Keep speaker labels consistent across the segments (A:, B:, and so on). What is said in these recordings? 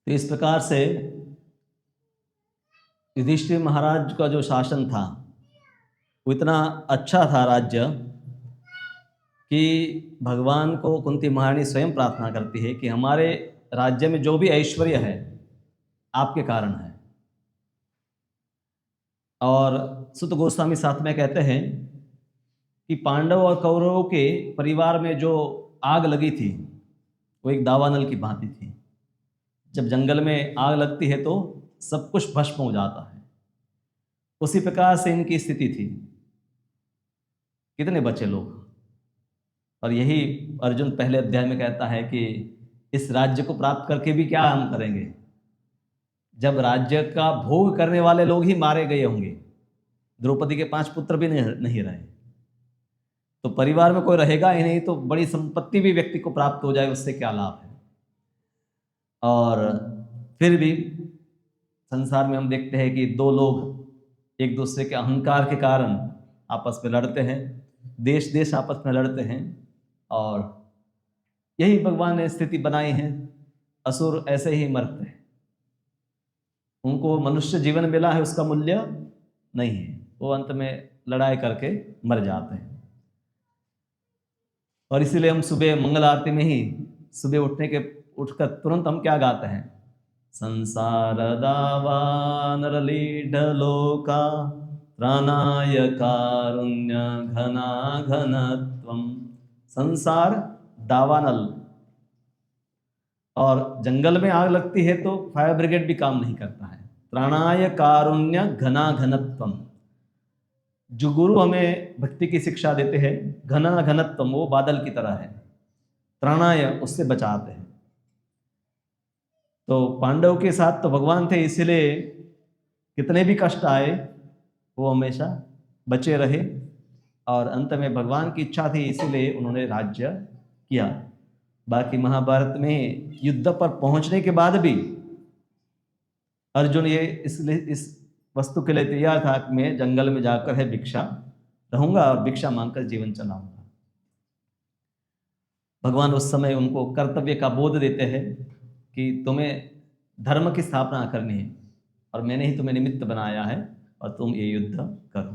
A: तो इस प्रकार से युधिष्ठिर महाराज का जो शासन था वो इतना अच्छा था राज्य कि भगवान को कुंती महारानी स्वयं प्रार्थना करती है कि हमारे राज्य में जो भी ऐश्वर्य है आपके कारण है। और सुत गोस्वामी साथ में कहते हैं कि पांडव और कौरवों के परिवार में जो आग लगी थी वो एक दावानल की भांति थी। जब जंगल में आग लगती है तो सब कुछ भस्म हो जाता है, उसी प्रकार से इनकी स्थिति थी। कितने बचे लोग। और यही अर्जुन पहले अध्याय में कहता है कि इस राज्य को प्राप्त करके भी क्या हम करेंगे, जब राज्य का भोग करने वाले लोग ही मारे गए होंगे। द्रौपदी के 5 पुत्र भी नहीं रहे, तो परिवार में कोई रहेगा ही नहीं, तो बड़ी संपत्ति भी व्यक्ति को प्राप्त हो जाए उससे क्या लाभ है। और फिर भी संसार में हम देखते हैं कि दो लोग एक दूसरे के अहंकार के कारण आपस में लड़ते हैं, देश देश आपस में लड़ते हैं, और यही भगवान ने स्थिति बनाई है। असुर ऐसे ही मरते हैं, उनको मनुष्य जीवन मिला है उसका मूल्य नहीं है, वो अंत में लड़ाई करके मर जाते हैं। और इसीलिए हम सुबह मंगल आरती में ही सुबह उठकर तुरंत हम क्या गाते हैं, संसार दावा नरलीढ लोका त्राणाय कारुण्य घना घनत्वम। संसार दावानल, और जंगल में आग लगती है तो फायर ब्रिगेड भी काम नहीं करता है। त्राणाय कारुण्य घना घनत्वम, जो गुरु हमें भक्ति की शिक्षा देते हैं, घना घनत्वम वो बादल की तरह है, त्राणाय उससे बचाते हैं। तो पांडव के साथ तो भगवान थे, इसलिए कितने भी कष्ट आए वो हमेशा बचे रहे, और अंत में भगवान की इच्छा थी इसीलिए उन्होंने राज्य किया। बाकी महाभारत में युद्ध पर पहुंचने के बाद भी अर्जुन ये इस वस्तु के लिए तैयार था कि मैं जंगल में जाकर है भिक्षा रहूंगा और भिक्षा मांगकर जीवन चलाऊंगा। भगवान उस समय उनको कर्तव्य का बोध देते हैं कि तुम्हें धर्म की स्थापना करनी है और मैंने ही तुम्हें निमित्त बनाया है और तुम ये युद्ध करो।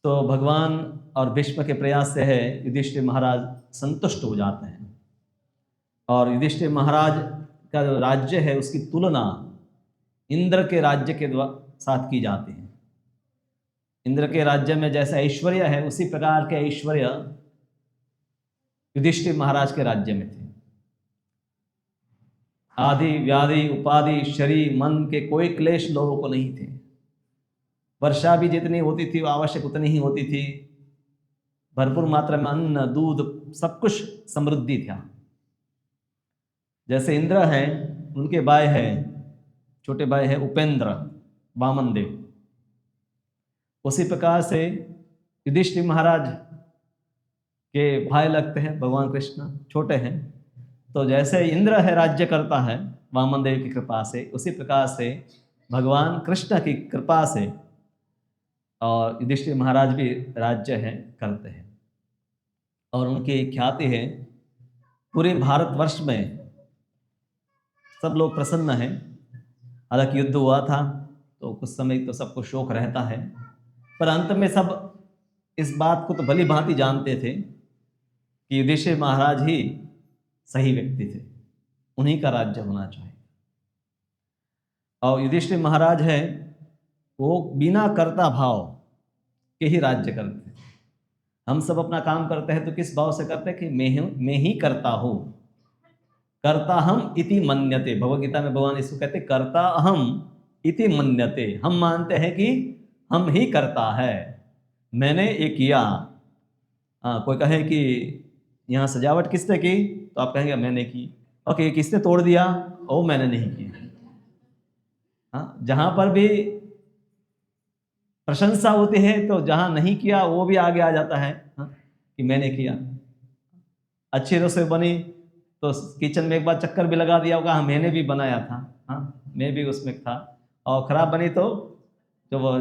A: तो भगवान और भीष्म के प्रयास से है युधिष्ठिर महाराज संतुष्ट हो जाते हैं, और युधिष्ठिर महाराज का जो राज्य है उसकी तुलना इंद्र के राज्य के साथ की जाती है। इंद्र के राज्य में जैसा ऐश्वर्य है उसी प्रकार के ऐश्वर्य युधिष्ठिर महाराज के राज्य में थे। आदि व्याधि उपाधि शरीर मन के कोई क्लेश लोगों को नहीं थे। वर्षा भी जितनी होती थी वो आवश्यक उतनी ही होती थी। भरपूर मात्रा में अन्न दूध सब कुछ समृद्धि था। जैसे इंद्र हैं, उनके भाई है, छोटे भाई है उपेंद्र वामन देव, उसी प्रकार से युधिष्ठिर महाराज के भाई लगते हैं भगवान कृष्ण, छोटे हैं। तो जैसे इंद्र है राज्य करता है वामन देव की कृपा से, उसी प्रकार से भगवान कृष्ण की कृपा से और युधिष्ठिर महाराज भी राज्य है करते हैं। और उनकी ख्याति है पूरे भारतवर्ष में, सब लोग प्रसन्न हैं। हालांकि युद्ध हुआ था तो कुछ समय तो सबको शोक रहता है, पर अंत में सब इस बात को तो भली भांति जानते थे कि युधिष्ठिर महाराज ही सही व्यक्ति थे, उन्हीं का राज्य होना चाहिए। और युधिष्ठिर महाराज है वो बिना कर्ता भाव के ही राज्य करते हैं। हम सब अपना काम करते हैं तो किस भाव से करते हैं कि मैं ही करता हूं, कर्ता हम इति मन्यते। भगवद गीता में भगवान इसको कहते कर्ता अहम इति मन्यते। हम मानते हैं कि हम ही करता है, मैंने ये किया। कोई कहे कि यहाँ सजावट किसने की, तो आप कहेंगे मैंने की। ओके, किसने तोड़ दिया, ओ मैंने नहीं किया। जहां पर भी प्रशंसा होती है तो जहां नहीं किया वो भी आगे आ जाता है कि मैंने किया। अच्छी रसोई बनी तो किचन में एक बार चक्कर भी लगा दिया होगा, मैंने भी बनाया था, मैं भी उसमें था। और खराब बनी तो जो वो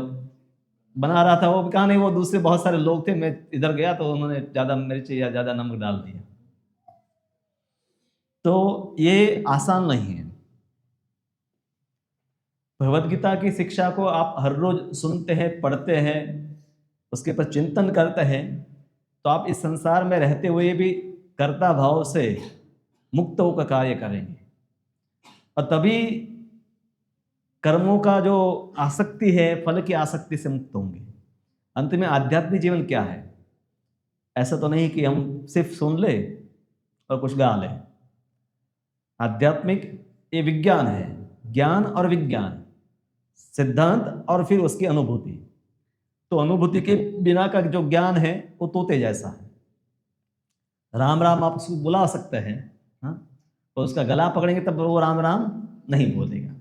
A: बना रहा था वो भी कहा नहीं, वो दूसरे बहुत सारे लोग थे, मैं इधर गया तो उन्होंने ज़्यादा मिर्च या ज़्यादा नमक डाल दिया। तो ये आसान नहीं है। भगवद गीता की शिक्षा को आप हर रोज सुनते हैं, पढ़ते हैं, उसके ऊपर चिंतन करते हैं, तो आप इस संसार में रहते हुए भी कर्ता भाव से मुक्त होकर कार्य करेंगे, और तभी कर्मों का जो आसक्ति है, फल की आसक्ति से मुक्त होंगे। अंत में आध्यात्मिक जीवन क्या है? ऐसा तो नहीं कि हम सिर्फ सुन ले और कुछ गा लें। आध्यात्मिक ये विज्ञान है, ज्ञान और विज्ञान, सिद्धांत और फिर उसकी अनुभूति। तो अनुभूति के बिना का जो ज्ञान है वो तोते जैसा है। राम राम आप उसको बुला सकते हैं, हाँ, तो उसका गला पकड़ेंगे तब वो राम राम नहीं बोलेगा।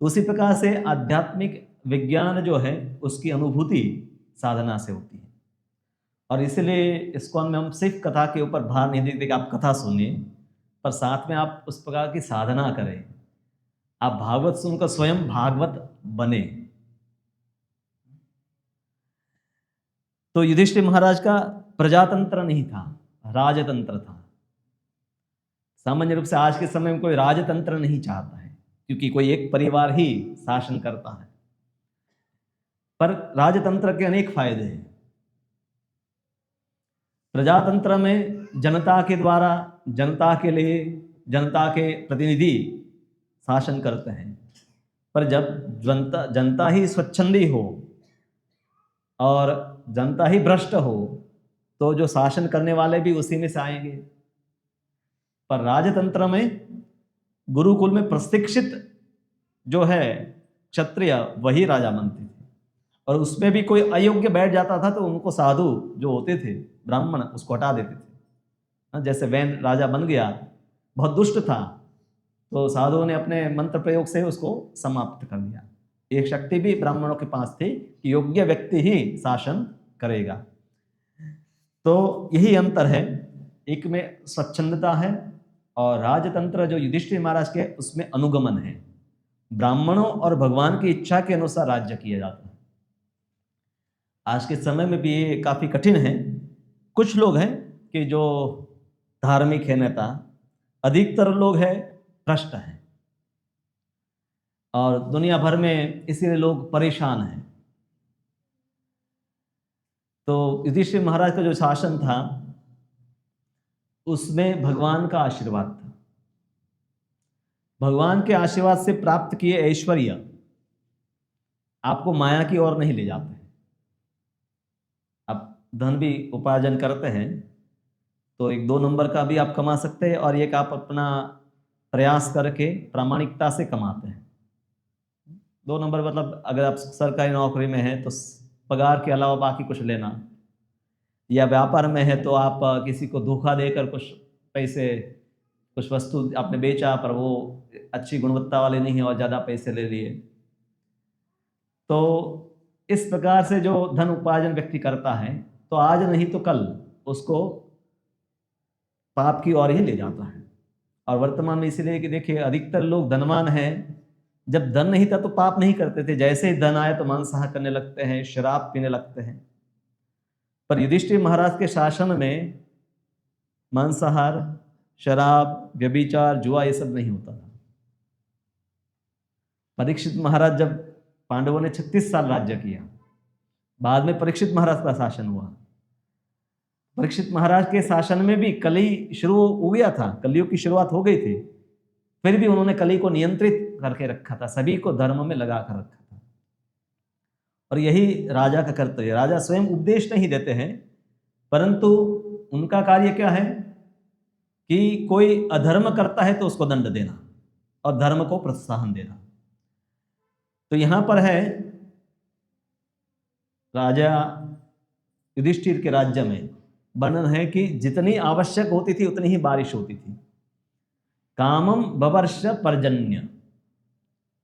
A: तो उसी प्रकार से आध्यात्मिक विज्ञान जो है उसकी अनुभूति साधना से होती है। और इसलिए इस्कॉन में हम सिर्फ कथा के ऊपर भार नहीं देते कि आप कथा सुनिए, पर साथ में आप उस प्रकार की साधना करें। आप भागवत सुनकर स्वयं भागवत बने। तो युधिष्ठिर महाराज का प्रजातंत्र नहीं था, राजतंत्र था। सामान्य रूप से आज के समय में कोई राजतंत्र नहीं चाहता है, क्योंकि कोई एक परिवार ही शासन करता है। पर राजतंत्र के अनेक फायदे हैं। प्रजातंत्र में जनता के द्वारा, जनता के लिए, जनता के प्रतिनिधि शासन करते हैं। पर जब जनता ही स्वच्छंदी हो और जनता ही भ्रष्ट हो, तो जो शासन करने वाले भी उसी में से आएंगे। पर राजतंत्र में गुरुकुल में प्रशिक्षित जो है क्षत्रिय वही राजा बनते थे, और उसमें भी कोई अयोग्य बैठ जाता था तो उनको साधु जो होते थे, ब्राह्मण, उसको हटा देते थे। जैसे वैन राजा बन गया, बहुत दुष्ट था, तो साधुओं ने अपने मंत्र प्रयोग से उसको समाप्त कर दिया। एक शक्ति भी ब्राह्मणों के पास थी कि योग्य व्यक्ति ही शासन करेगा। तो यही अंतर है, एक में स्वच्छंदता है और राजतंत्र जो युधिष्ठिर महाराज के उसमें अनुगमन है। ब्राह्मणों और भगवान की इच्छा के अनुसार राज्य किया जाता है। आज के समय में भी ये काफी कठिन है। कुछ लोग हैं कि जो धार्मिक है नेता, अधिकतर लोग हैं भ्रष्ट हैं, और दुनिया भर में इसीलिए लोग परेशान हैं। तो युधिष्ठिर महाराज का जो शासन था उसमें भगवान का आशीर्वाद था। भगवान के आशीर्वाद से प्राप्त किए ऐश्वर्य आपको माया की ओर नहीं ले जाते हैं। आप धन भी उपार्जन करते हैं तो एक 2 नंबर का भी आप कमा सकते हैं, और एक आप अपना प्रयास करके प्रामाणिकता से कमाते हैं। 2 नंबर मतलब अगर आप सरकारी नौकरी में हैं तो पगार के अलावा बाकी कुछ लेना, या व्यापार में है तो आप किसी को धोखा देकर कुछ पैसे, कुछ वस्तु आपने बेचा पर वो अच्छी गुणवत्ता वाले नहीं है और ज़्यादा पैसे ले लिए। तो इस प्रकार से जो धन उपार्जन व्यक्ति करता है तो आज नहीं तो कल उसको पाप की ओर ही ले जाता है। और वर्तमान में इसलिए कि देखिए अधिकतर लोग धनवान हैं, जब धन नहीं था तो पाप नहीं करते थे, जैसे ही धन आए तो मांसाहार करने लगते हैं, शराब पीने लगते हैं। पर युधिष्ठिर महाराज के शासन में मांसाहार, शराब, व्यभिचार, जुआ ये सब नहीं होता था। परीक्षित महाराज जब पांडवों ने 36 साल राज्य किया, बाद में परीक्षित महाराज का शासन हुआ। परीक्षित महाराज के शासन में भी कली शुरू हो गया था, कलियुग की शुरुआत हो गई थी, फिर भी उन्होंने कली को नियंत्रित करके रखा था, सभी को धर्म में लगा कर रखा था। और यही राजा का कर्तव्य। राजा स्वयं उपदेश नहीं देते हैं, परंतु उनका कार्य क्या है कि कोई अधर्म करता है तो उसको दंड देना और धर्म को प्रोत्साहन देना। तो यहां पर है राजा युधिष्ठिर के राज्य में वर्णन है कि जितनी आवश्यक होती थी उतनी ही बारिश होती थी। कामम बवर्ष पर्जन्य,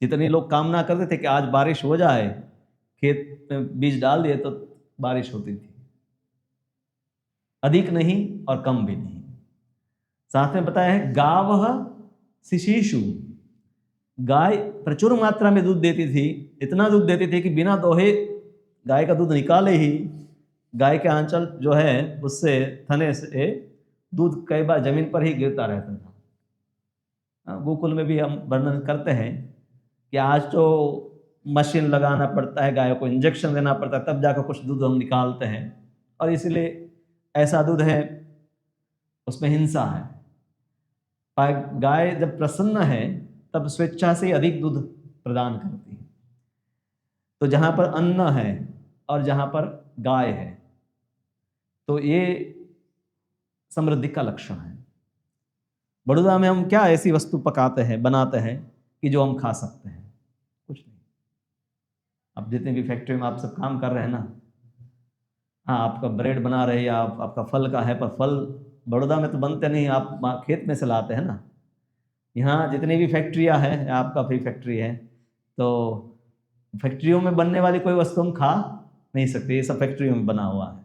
A: जितने लोग कामना करते थे कि आज बारिश हो जाए, खेत में बीज डाल दिए तो बारिश होती थी, अधिक नहीं और कम भी नहीं। साथ में बताया है गावः शिशीषु, गाय प्रचुर मात्रा में दूध देती थी, इतना दूध देती थी कि बिना दोहे गाय का दूध निकाले ही गाय के आंचल जो है उससे, थने से दूध कई बार जमीन पर ही गिरता रहता था। गोकुल में भी हम वर्णन करते हैं कि आज तो मशीन लगाना पड़ता है, गाय को इंजेक्शन देना पड़ता है, तब जाकर कुछ दूध हम निकालते हैं, और इसलिए ऐसा दूध है उसमें हिंसा है। गाय जब प्रसन्न है तब स्वेच्छा से अधिक दूध प्रदान करती है। तो जहाँ पर अन्न है और जहाँ पर गाय है, तो ये समृद्धि का लक्षण है। बड़ौदा में हम क्या ऐसी वस्तु पकाते हैं, बनाते हैं कि जो हम खा सकते हैं? कुछ नहीं। अब जितने भी फैक्ट्री में आप सब काम कर रहे हैं ना, हाँ आपका ब्रेड बना रहे हैं या आपका फल का है, पर फल बड़ौदा में तो बनते नहीं, आप खेत में से लाते हैं ना। यहाँ जितनी भी फैक्ट्रियाँ हैं, आपका भी फैक्ट्री है, तो फैक्ट्रियों में बनने वाली कोई वस्तु हम खा नहीं सकते, ये सब फैक्ट्रियों में बना हुआ है।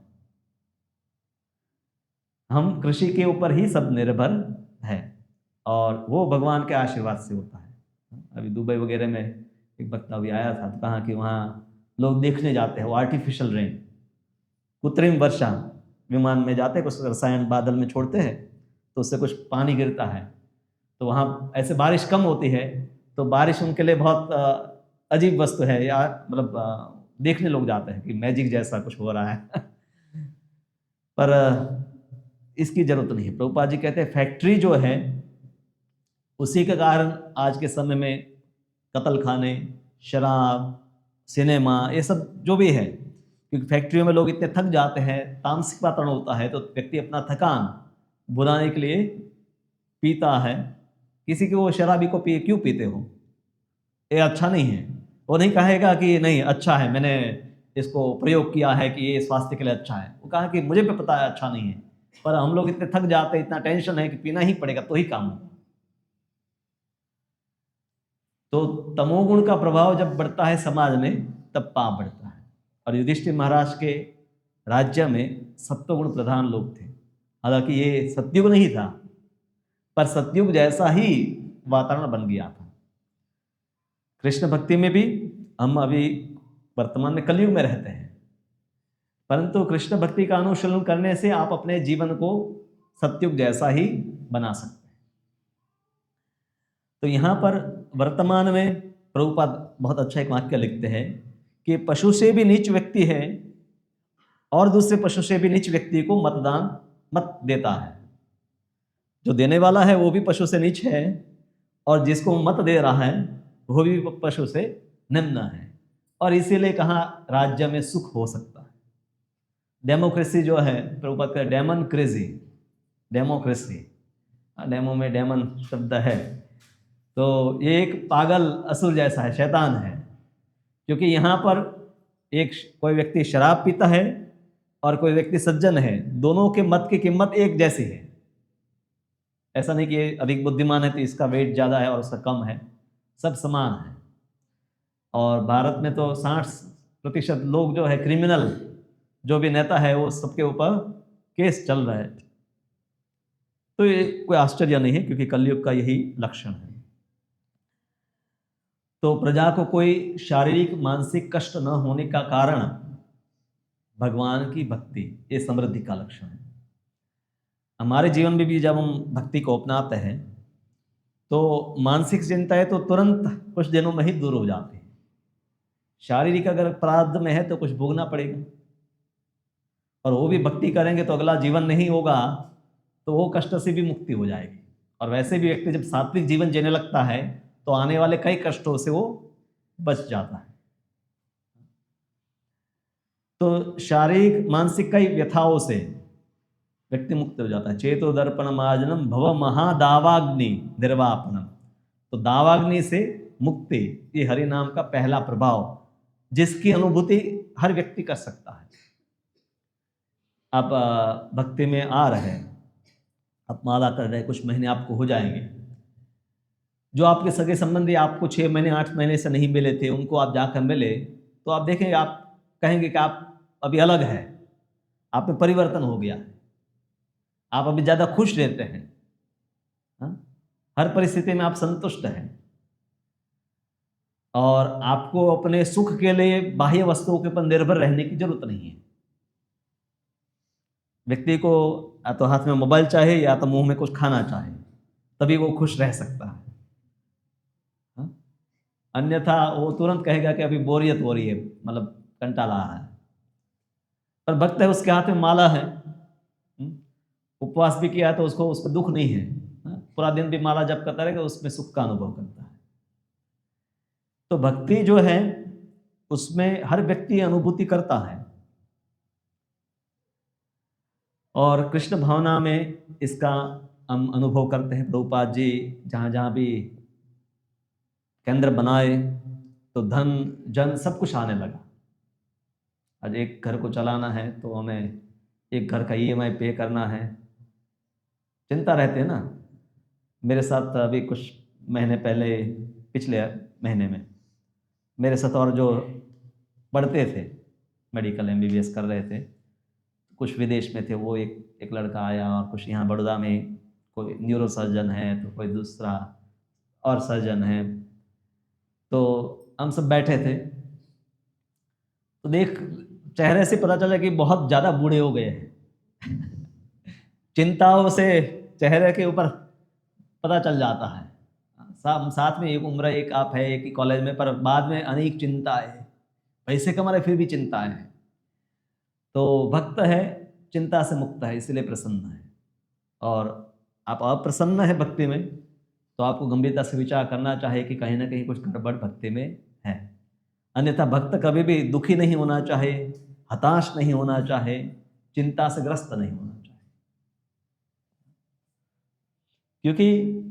A: हम कृषि के ऊपर ही सब निर्भर है, और वो भगवान के आशीर्वाद से होता है। अभी दुबई वगैरह में एक वक्त अभी आया था, तो कहा कि वहाँ लोग देखने जाते हैं वो आर्टिफिशियल रेन, कृत्रिम वर्षा, विमान में जाते हैं, कुछ रसायन बादल में छोड़ते हैं तो उससे कुछ पानी गिरता है, तो वहाँ ऐसे बारिश कम होती है, तो बारिश उनके लिए बहुत अजीब वस्तु है, या मतलब देखने लोग जाते हैं कि मैजिक जैसा कुछ हो रहा है पर इसकी जरूरत नहीं है। प्रभुपाद जी कहते हैं फैक्ट्री जो है उसी के कारण आज के समय में कत्ल खाने, शराब, सिनेमा, ये सब जो भी है, क्योंकि फैक्ट्रियों में लोग इतने थक जाते हैं, तामसिक वातावरण होता है, तो व्यक्ति अपना थकान भुलाने के लिए पीता है। किसी को वो शराबी को क्यों पीते हो, ये अच्छा नहीं है, वो नहीं कहेगा कि नहीं अच्छा है, मैंने इसको प्रयोग किया है कि ये स्वास्थ्य के लिए अच्छा है, वो कहा कि मुझे पे पता है अच्छा नहीं है, पर हम लोग इतने थक जाते हैं, इतना टेंशन है कि पीना ही पड़ेगा तो ही काम होगा। तो तमोगुण का प्रभाव जब बढ़ता है समाज में, तब पाप बढ़ता है। और युधिष्ठिर महाराज के राज्य में सत्वगुण प्रधान लोग थे, हालांकि ये सतयुग नहीं था, पर सतयुग जैसा ही वातावरण बन गया था। कृष्ण भक्ति में भी हम अभी वर्तमान में कलयुग में रहते हैं, परंतु कृष्ण भक्ति का अनुशीलन करने से आप अपने जीवन को सतयुग जैसा ही बना सकते हैं। तो यहाँ पर वर्तमान में प्रभुपाद बहुत अच्छा एक वाक्य लिखते हैं कि पशु से भी नीच व्यक्ति है और दूसरे पशु से भी नीच व्यक्ति को मतदान मत देता है। जो देने वाला है वो भी पशु से नीच है, और जिसको मत दे रहा है वो भी पशु से निम्न है। और इसीलिए कहा राज्य में सुख हो सकता है। डेमोक्रेसी जो है, प्रभुपाद का डेमन क्रेजी, डेमोक्रेसी, डेमो में डेमन शब्द है, तो ये एक पागल असुर जैसा है, शैतान है, क्योंकि यहाँ पर एक कोई व्यक्ति शराब पीता है और कोई व्यक्ति सज्जन है, दोनों के मत की कीमत एक जैसी है। ऐसा नहीं कि ये अधिक बुद्धिमान है तो इसका वेट ज़्यादा है और उसका कम है, सब समान है। और भारत में तो 60% लोग जो है क्रिमिनल, जो भी नेता है वो सबके ऊपर केस चल रहा है। तो ये कोई आश्चर्य नहीं है, क्योंकि कलयुग का यही लक्षण है। तो प्रजा को कोई शारीरिक मानसिक कष्ट न होने का कारण भगवान की भक्ति, ये समृद्धि का लक्षण है। हमारे जीवन में भी जब हम भक्ति को अपनाते हैं तो मानसिक चिंताएं तो तुरंत कुछ दिनों में ही दूर हो जाती है। शारीरिक अगर प्रारब्ध में है तो कुछ भोगना पड़ेगा, और वो भी भक्ति करेंगे तो अगला जीवन नहीं होगा, तो वो कष्ट से भी मुक्ति हो जाएगी। और वैसे भी व्यक्ति जब सात्विक जीवन जीने लगता है तो आने वाले कई कष्टों से वो बच जाता है। तो शारीरिक मानसिक कई व्यथाओं से व्यक्ति मुक्त हो जाता है। चेतो दर्पण मार्जनम भव महादावाग्नि निर्वापनम, तो दावाग्नि से मुक्ति, ये हरि नाम का पहला प्रभाव, जिसकी अनुभूति हर व्यक्ति कर सकता है। आप भक्ति में आ रहे हैं, आप माला कर रहे हैं, कुछ महीने आपको हो जाएंगे, जो आपके सगे संबंधी आपको 6 महीने 8 महीने से नहीं मिले थे, उनको आप जाकर मिले तो आप देखेंगे, आप कहेंगे कि आप अभी अलग है, आप में परिवर्तन हो गया है, आप अभी ज़्यादा खुश रहते हैं, हाँ? हर परिस्थिति में आप संतुष्ट हैं, और आपको अपने सुख के लिए बाह्य वस्तुओं के ऊपर निर्भर रहने की जरूरत नहीं है। व्यक्ति को या तो हाथ में मोबाइल चाहे या तो मुंह में कुछ खाना चाहे, तभी वो खुश रह सकता है। अन्यथा वो तुरंत कहेगा कि अभी बोरियत हो रही है, मतलब कंटाला आ रहा है। पर भक्त है, उसके हाथ में माला है, उपवास भी किया तो उसको दुख नहीं है, पूरा दिन भी माला जप करता रहेगा, उसमें सुख का अनुभव करता है। तो भक्ति जो है उसमें हर व्यक्ति अनुभूति करता है, और कृष्ण भावना में इसका हम अनुभव करते हैं। प्रभुपाद जी जहाँ जहाँ भी केंद्र बनाए तो धन जन सब कुछ आने लगा। आज एक घर को चलाना है तो हमें एक घर का EMI पे करना है, चिंता रहती है ना। मेरे साथ अभी कुछ महीने पहले, पिछले महीने में मेरे साथ और जो पढ़ते थे, मेडिकल MBBS कर रहे थे, कुछ विदेश में थे, वो एक लड़का आया, और कुछ यहाँ बड़ौदा में कोई न्यूरो सर्जन है, तो कोई दूसरा और सर्जन है। तो हम सब बैठे थे, तो देख चेहरे से पता चला कि बहुत ज़्यादा बूढ़े हो गए हैं। चिंताओं से चेहरे के ऊपर पता चल जाता है। साथ में एक उम्र, एक आप है, एक ही कॉलेज में, पर बाद में अनेक चिंताएं, पैसे कमा रहे फिर भी चिंताएं हैं। तो भक्त है चिंता से मुक्त है, इसलिए प्रसन्न है। और आप अप्रसन्न है भक्ति में तो आपको गंभीरता से विचार करना चाहिए कि कहीं ना कहीं कुछ गड़बड़ भक्ति में है। अन्यथा भक्त कभी भी दुखी नहीं होना चाहे, हताश नहीं होना चाहे, चिंता से ग्रस्त नहीं होना चाहे, क्योंकि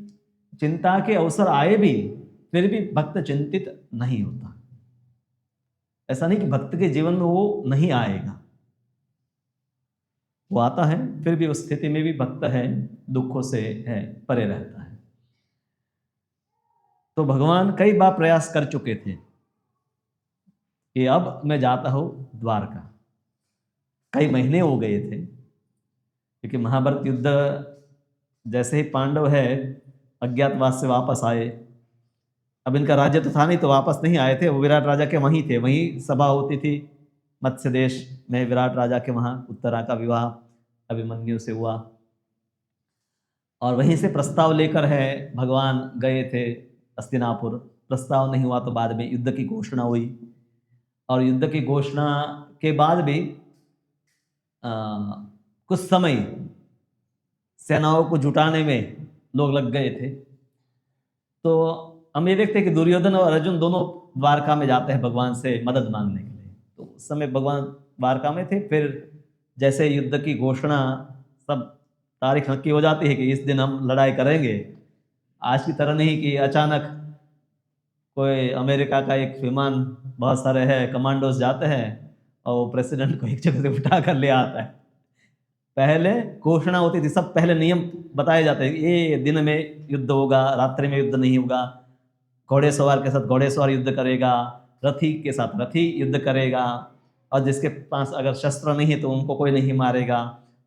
A: चिंता के अवसर आए भी फिर भी भक्त चिंतित नहीं होता। ऐसा नहीं कि भक्त के जीवन में वो नहीं आएगा, वो आता है, फिर भी उस स्थिति में भी भक्त है, दुखों से है परे रहता है। तो भगवान कई बार प्रयास कर चुके थे कि अब मैं जाता हूं द्वारका। कई महीने हो गए थे, क्योंकि महाभारत युद्ध जैसे ही पांडव है अज्ञातवास से वापस आए, अब इनका राज्य तो था नहीं तो वापस नहीं आए थे, वो विराट राजा के वहीं थे, वहीं सभा होती थी मत्स्य देश में, विराट राजा के वहाँ उत्तरा का विवाह अभिमन्यु से हुआ, और वहीं से प्रस्ताव लेकर है भगवान गए थे हस्तिनापुर। प्रस्ताव नहीं हुआ तो बाद में युद्ध की घोषणा हुई, और युद्ध की घोषणा के बाद भी कुछ समय सेनाओं को जुटाने में लोग लग गए थे। तो हम ये देखते हैं कि दुर्योधन और अर्जुन दोनों द्वारका में जाते हैं भगवान से मदद मांगने के लिए। तो उस समय भगवान द्वारका में थे। फिर जैसे युद्ध की घोषणा, सब तारीख नक्की हो जाती है कि इस दिन हम लड़ाई करेंगे, आज की तरह नहीं कि अचानक कोई अमेरिका का एक विमान, बहुत सारे है कमांडोज जाते हैं और वो प्रेसिडेंट को एक जगह से उठा कर ले आता है। पहले घोषणा होती थी, सब पहले नियम बताए जाते हैं, ये दिन में युद्ध होगा, रात्रि में युद्ध नहीं होगा, घोड़े सवार के साथ घोड़े सवार युद्ध करेगा, रथी के साथ रथी युद्ध करेगा, और जिसके पास अगर शस्त्र नहीं है तो उनको कोई नहीं मारेगा,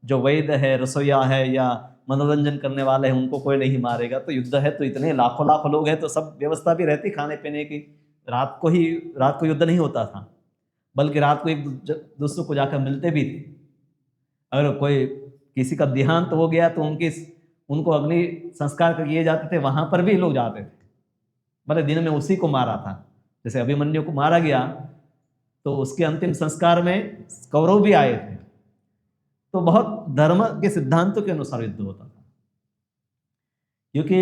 A: जो वैद्य है, रसोईया है या मनोरंजन करने वाले हैं उनको कोई नहीं मारेगा। तो युद्ध है तो इतने लाखों लाखों लोग हैं तो सब व्यवस्था भी रहती खाने पीने की। रात को युद्ध नहीं होता था, बल्कि रात को एक दूसरे को जाकर मिलते भी थे। अगर कोई किसी का देहांत हो गया तो उनको अग्नि संस्कार किए जाते थे, वहां पर भी लोग जाते थे, भले दिन में उसी को मारा था। जैसे अभिमन्यु को मारा गया तो उसके अंतिम संस्कार में कौरव भी आए थे। तो बहुत धर्म के सिद्धांतों के अनुसार युद्ध होता था, क्योंकि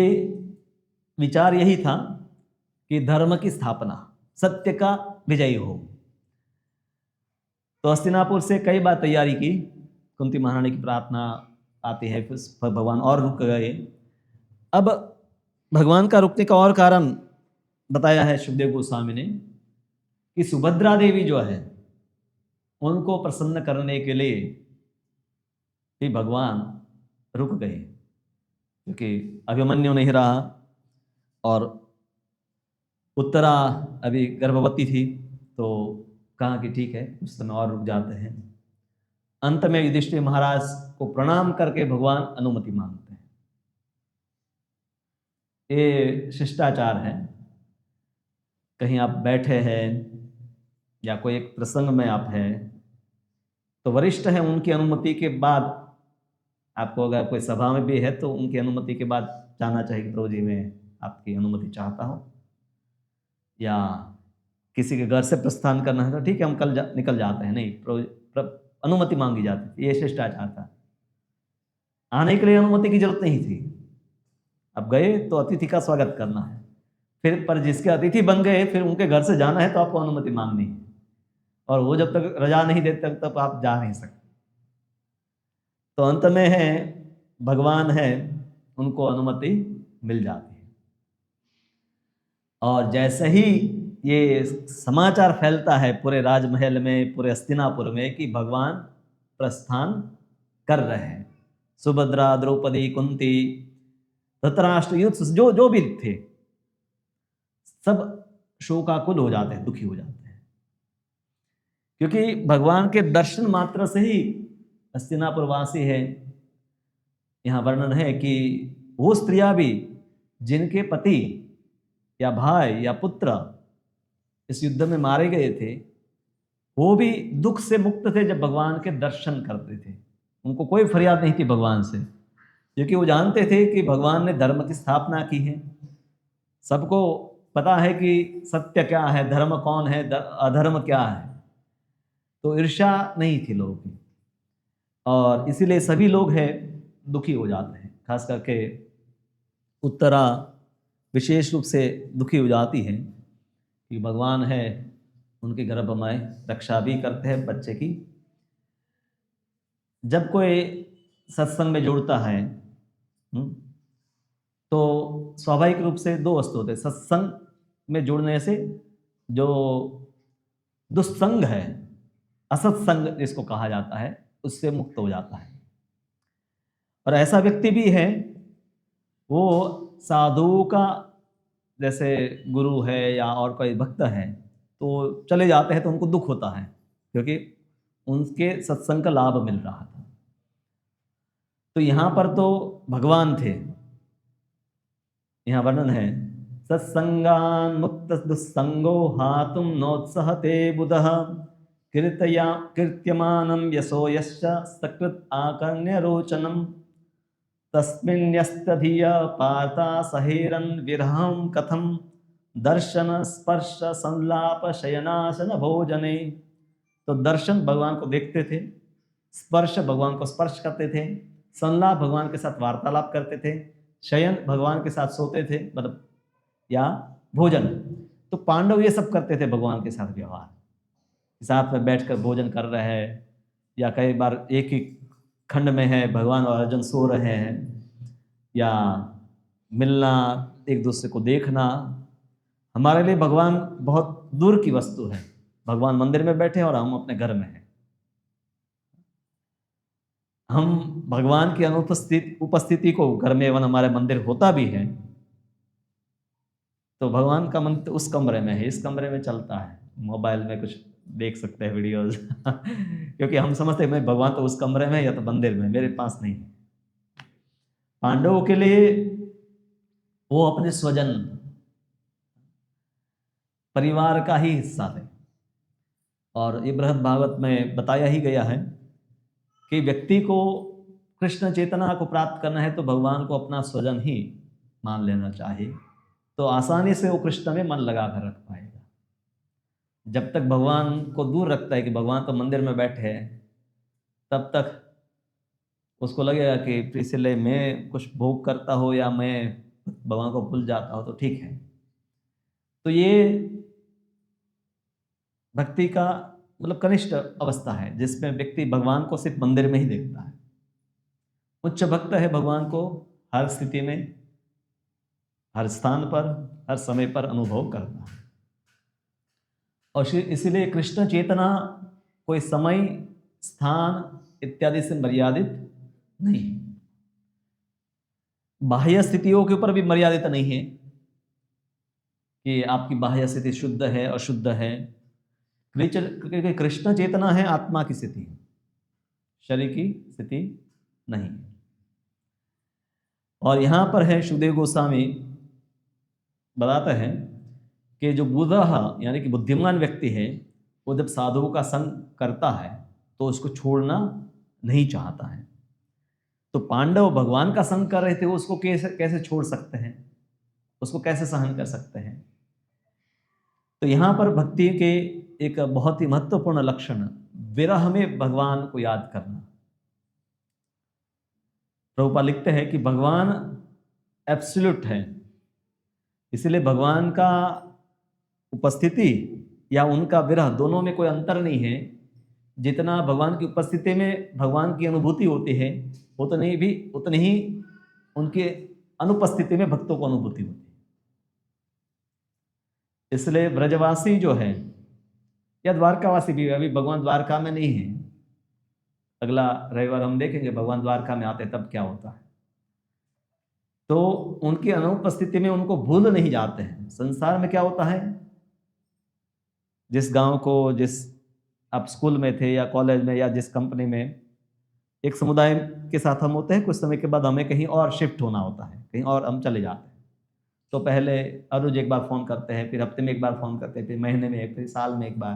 A: विचार यही था कि धर्म की स्थापना, सत्य का विजयी हो। तो हस्तिनापुर से कई बार तैयारी की, कुंती महारानी की प्रार्थना आती है, फिर भगवान और रुक गए। अब भगवान का रुकने का और कारण बताया है सुखदेव गोस्वामी ने कि सुभद्रा देवी जो है उनको प्रसन्न करने के लिए भी भगवान रुक गए, क्योंकि अभिमन्यु नहीं रहा और उत्तरा अभी गर्भवती थी। तो कहा कि ठीक है कुछ समय और रुक जाते हैं। अंत में युधिष्ठिर महाराज को प्रणाम करके भगवान अनुमति मांगते हैं। ये शिष्टाचार है। कहीं आप बैठे हैं या कोई एक प्रसंग में आप हैं तो वरिष्ठ हैं, उनकी अनुमति के बाद आपको, अगर कोई सभा में भी है तो उनकी अनुमति के बाद जाना चाहिए, प्रभु जी मैं आपकी अनुमति चाहता हूँ, या किसी के घर से प्रस्थान करना है तो ठीक है हम कल निकल जाते हैं, नहीं, अनुमति मांगी जाती थी, ये शिष्टाचार था। आने के लिए अनुमति की जरूरत नहीं थी, अब गए तो अतिथि का स्वागत करना है। फिर पर जिसके अतिथि बन गए फिर उनके घर से जाना है तो आपको अनुमति मांगनी है, और वो जब तक रजा नहीं देते तब तक आप जा नहीं सकते। तो अंत में है भगवान है, उनको अनुमति मिल जाती है। और जैसे ही ये समाचार फैलता है पूरे राजमहल में, पूरे हस्तिनापुर में कि भगवान प्रस्थान कर रहे हैं, सुभद्रा, द्रौपदी, कुंती, धृतराष्ट्र, युद्ध जो जो भी थे सब शोकाकुल हो जाते हैं, दुखी हो जाते हैं, क्योंकि भगवान के दर्शन मात्र से ही हस्तिनापुर वासी है। यहाँ वर्णन है कि वो स्त्रियां भी जिनके पति या भाई या पुत्र इस युद्ध में मारे गए थे, वो भी दुख से मुक्त थे जब भगवान के दर्शन करते थे। उनको कोई फरियाद नहीं थी भगवान से, क्योंकि वो जानते थे कि भगवान ने धर्म की स्थापना की है। सबको पता है कि सत्य क्या है, धर्म कौन है, अधर्म क्या है। तो ईर्ष्या नहीं थी लोगों की, और इसीलिए सभी लोग हैं दुखी हो जाते हैं। खास करके उत्तरा विशेष रूप से दुखी हो जाती है कि भगवान है उनके गर्भ में रक्षा भी करते हैं बच्चे की। जब कोई सत्संग में जुड़ता है तो स्वाभाविक रूप से दो वस्तु होते हैं। सत्संग में जुड़ने से जो दुस्संग है, असत्संग जिसको कहा जाता है, उससे मुक्त हो जाता है। और ऐसा व्यक्ति भी है, वो साधु का जैसे गुरु है या और कोई भक्त है तो चले जाते हैं तो उनको दुख होता है, क्योंकि उनके सत्संग का लाभ मिल रहा था। तो यहाँ पर तो भगवान थे। यहाँ वर्णन है, सत्संगान मुक्त दुस्संगो हातुम नोत्सहते बुधः कीर्त्यमानं यशो यश्च सकृत आकर्ण्य रोचनम तस्मिन्यस्तधिय पार्था सहेरन विरहं कथम दर्शन स्पर्श संलाप शयनासन भोजने। तो दर्शन भगवान को देखते थे, स्पर्श भगवान को स्पर्श करते थे, संलाप भगवान के साथ वार्तालाप करते थे, शयन भगवान के साथ सोते थे, मतलब या भोजन। तो पांडव ये सब करते थे भगवान के साथ व्यवहार, साथ में बैठकर भोजन कर रहे हैं, या कई बार एक ही खंड में है भगवान और अर्जुन सो रहे हैं, या मिलना, एक दूसरे को देखना। हमारे लिए भगवान बहुत दूर की वस्तु है। भगवान मंदिर में बैठे और हम अपने घर में हैं। हम भगवान की उपस्थिति को घर में, एवं हमारे मंदिर होता भी है, तो भगवान का मन तो उस कमरे में है, इस कमरे में चलता है, मोबाइल में कुछ देख सकते हैं वीडियोस क्योंकि हम समझते हैं मैं भगवान तो उस कमरे में या तो मंदिर में, मेरे पास नहीं। पांडवों के लिए वो अपने स्वजन परिवार का ही हिस्सा थे। और ये बृहद भागवत में बताया ही गया है कि व्यक्ति को कृष्ण चेतना को प्राप्त करना है तो भगवान को अपना स्वजन ही मान लेना चाहिए, तो आसानी से वो कृष्ण में मन लगा कर रख पाएगा। जब तक भगवान को दूर रखता है कि भगवान तो मंदिर में बैठे हैं, तब तक उसको लगेगा कि इसलिए मैं कुछ भोग करता हो या मैं भगवान को भूल जाता हो तो ठीक है। तो ये भक्ति का मतलब कनिष्ठ अवस्था है जिसमें व्यक्ति भगवान को सिर्फ मंदिर में ही देखता है। उच्च भक्त है भगवान को हर स्थिति में, हर स्थान पर, हर समय पर अनुभव करता है। और इसीलिए कृष्ण चेतना कोई समय, स्थान इत्यादि से मर्यादित नहीं, बाह्य स्थितियों के ऊपर भी मर्यादित नहीं है कि आपकी बाह्य स्थिति शुद्ध है अशुद्ध है। कृष्ण चेतना है आत्मा की स्थिति, शरीर की स्थिति नहीं। और यहां पर है सुखदेव गोस्वामी बताते हैं कि जो बुधः यानी कि बुद्धिमान व्यक्ति है, वो जब साधुओं का संग करता है तो उसको छोड़ना नहीं चाहता है। तो पांडव भगवान का संग कर रहे थे, वो उसको कैसे छोड़ सकते हैं, उसको कैसे सहन कर सकते हैं। तो यहाँ पर भक्ति के एक बहुत ही महत्वपूर्ण लक्षण विरह में भगवान को याद करना। प्रभुपाद लिखते हैं कि भगवान एब्सोल्यूट है, इसलिए भगवान का उपस्थिति या उनका विरह दोनों में कोई अंतर नहीं है। जितना भगवान की उपस्थिति में भगवान की अनुभूति होती है, उतनी ही उनके अनुपस्थिति में भक्तों को अनुभूति होती है। इसलिए ब्रजवासी जो है या द्वारकावासी भी, अभी भगवान द्वारका में नहीं है, अगला रविवार हम देखेंगे भगवान द्वारका में आते तब क्या होता है। तो उनकी अनुपस्थिति में उनको भूल नहीं जाते हैं। संसार में क्या होता है, जिस गांव को, जिस आप स्कूल में थे या कॉलेज में या जिस कंपनी में, एक समुदाय के साथ हम होते हैं, कुछ समय के बाद हमें कहीं और शिफ्ट होना होता है, कहीं और हम चले जाते हैं। तो पहले हर रोज एक बार फ़ोन करते हैं, फिर हफ्ते में एक बार फ़ोन करते हैं, फिर महीने में एक, फिर साल में एक बार।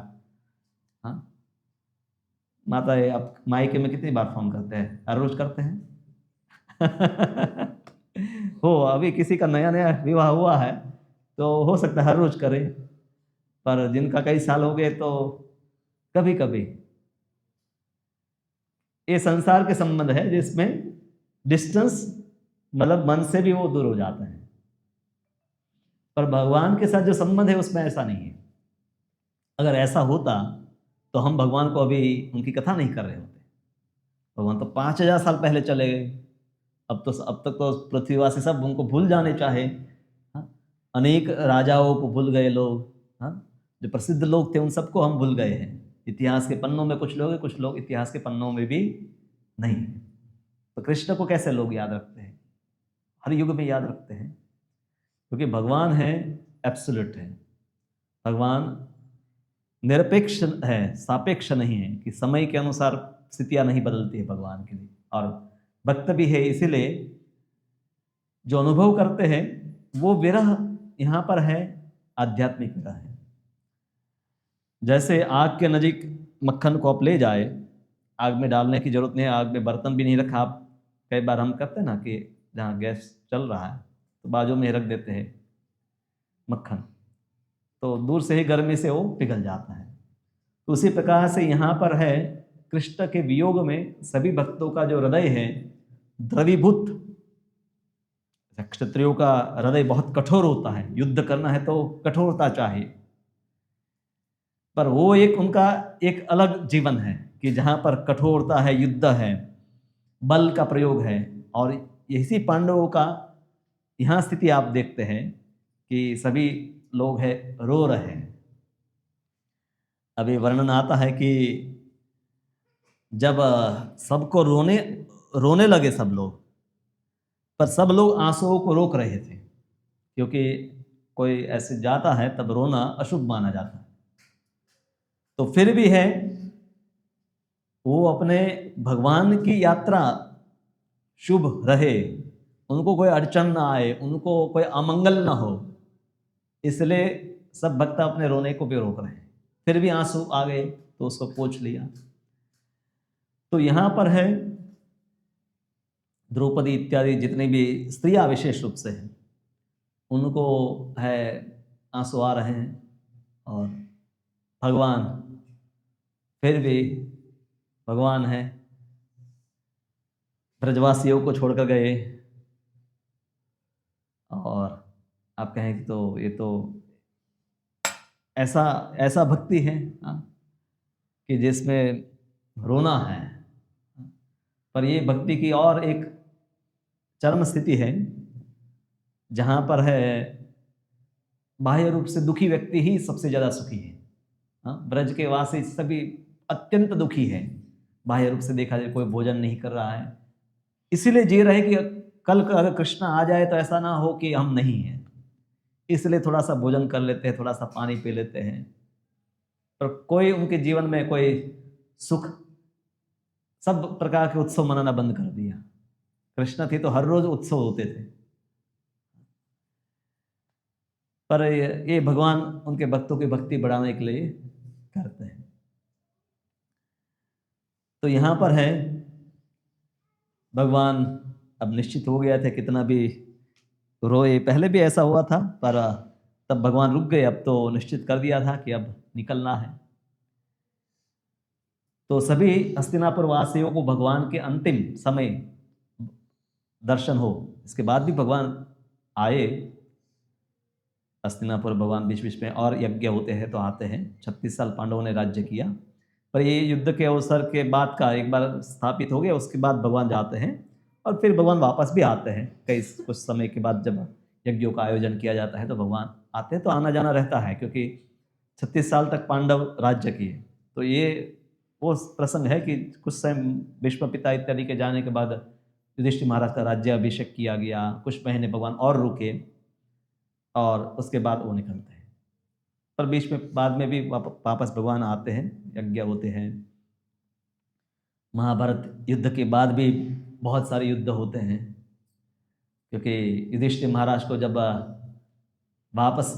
A: हाँ माता है, आप मायके में कितनी बार फ़ोन करते हैं? हर रोज करते हैं? हो अभी किसी का नया नया विवाह हुआ है तो हो सकता है हर रोज करे, पर जिनका कई साल हो गए तो कभी कभी। ये संसार के संबंध है जिसमें डिस्टेंस, मतलब मन से भी वो दूर हो जाते हैं। पर भगवान के साथ जो संबंध है उसमें ऐसा नहीं है। अगर ऐसा होता तो हम भगवान को अभी उनकी कथा नहीं कर रहे होते। भगवान तो 5000 साल पहले चले गए। अब तक तो पृथ्वीवासी सब उनको भूल जाने चाहे। हाँ? अनेक राजाओं को भूल गए लोग। हाँ? जो प्रसिद्ध लोग थे उन सबको हम भूल गए हैं। इतिहास के पन्नों में कुछ लोग हैं, कुछ लोग इतिहास के पन्नों में भी नहीं है। तो कृष्ण को कैसे लोग याद रखते हैं? हर युग में याद रखते हैं, क्योंकि भगवान है, एब्सोल्यूट है। भगवान निरपेक्ष है, सापेक्ष नहीं है कि समय के अनुसार स्थितियां नहीं बदलती है भगवान के लिए। और भक्त भी है, इसीलिए जो अनुभव करते हैं वो विरह यहाँ पर है, आध्यात्मिक विरह है। जैसे आग के नजीक मक्खन को आप ले जाए, आग में डालने की जरूरत नहीं है, आग में बर्तन भी नहीं रखा। आप कई बार हम करते हैं ना कि जहाँ गैस चल रहा है तो बाजू में रख देते हैं मक्खन, तो दूर से ही गर्मी से वो पिघल जाता है। तो उसी प्रकार से यहाँ पर है, कृष्ण के वियोग में सभी भक्तों का जो हृदय है द्रवीभूत। क्षत्रियों का हृदय बहुत कठोर होता है, युद्ध करना है तो कठोरता चाहिए, पर वो एक उनका एक अलग जीवन है कि जहाँ पर कठोरता है, युद्ध है, बल का प्रयोग है। और इसी पांडवों का यहाँ स्थिति आप देखते हैं कि सभी लोग हैं रो रहे हैं। अभी वर्णन आता है कि जब सबको रोने लगे सब लोग, पर सब लोग आंसुओं को रोक रहे थे, क्योंकि कोई ऐसे जाता है तब रोना अशुभ माना जाता है। तो फिर भी है, वो अपने भगवान की यात्रा शुभ रहे, उनको कोई अड़चन ना आए, उनको कोई अमंगल ना हो, इसलिए सब भक्त अपने रोने को भी रोक रहे हैं। फिर भी आंसू आ गए तो उसको पोंछ लिया। तो यहाँ पर है द्रौपदी इत्यादि जितनी भी स्त्रियां विशेष रूप से हैं, उनको है आंसू आ रहे हैं, और भगवान फिर भी भगवान है, ब्रजवासियों को छोड़कर गए। और आप कहें तो ये तो ऐसा भक्ति है कि जिसमें रोना है। पर ये भक्ति की और एक चरम स्थिति है, जहाँ पर है बाह्य रूप से दुखी व्यक्ति ही सबसे ज़्यादा सुखी है। ब्रज के वासी सभी अत्यंत दुखी है। बाह्य रूप से देखा जाए कोई भोजन नहीं कर रहा है, इसीलिए जी रहे कि कल अगर कृष्ण आ जाए तो ऐसा ना हो कि हम नहीं हैं, इसलिए थोड़ा सा भोजन कर लेते हैं, थोड़ा सा पानी पी लेते हैं। पर कोई उनके जीवन में कोई सुख, सब प्रकार के उत्सव मनाना बंद कर दिया। कृष्ण थे तो हर रोज उत्सव होते थे, पर ये भगवान उनके भक्तों की भक्ति बढ़ाने के लिए करते हैं। तो यहाँ पर है भगवान अब निश्चित हो गया था, कितना भी रोए, पहले भी ऐसा हुआ था, पर तब भगवान रुक गए, अब तो निश्चित कर दिया था कि अब निकलना है। तो सभी हस्तिनापुर वासियों को भगवान के अंतिम समय दर्शन हो, इसके बाद भी भगवान आए हस्तिनापुर। भगवान बीच बीच में और यज्ञ होते हैं तो आते हैं। 36 साल पांडवों ने राज्य किया, पर ये युद्ध के अवसर के बाद का एक बार स्थापित हो गया, उसके बाद भगवान जाते हैं और फिर भगवान वापस भी आते हैं। कई कुछ समय के बाद जब यज्ञों का आयोजन किया जाता है तो भगवान आते हैं, तो आना जाना रहता है, क्योंकि 36 साल तक पांडव राज्य किए। तो ये वो प्रसंग है कि कुछ समय भीष्म पिता इत्यादि के जाने के बाद युधिष्ठिर महाराज का राज्याभिषेक किया गया, कुछ महीने भगवान और रुके और उसके बाद वो निकलते हैं। पर बीच में बाद में भी वापस भगवान आते हैं, यज्ञ होते हैं। महाभारत युद्ध के बाद भी बहुत सारे युद्ध होते हैं, क्योंकि युधिष्ठिर महाराज को जब वापस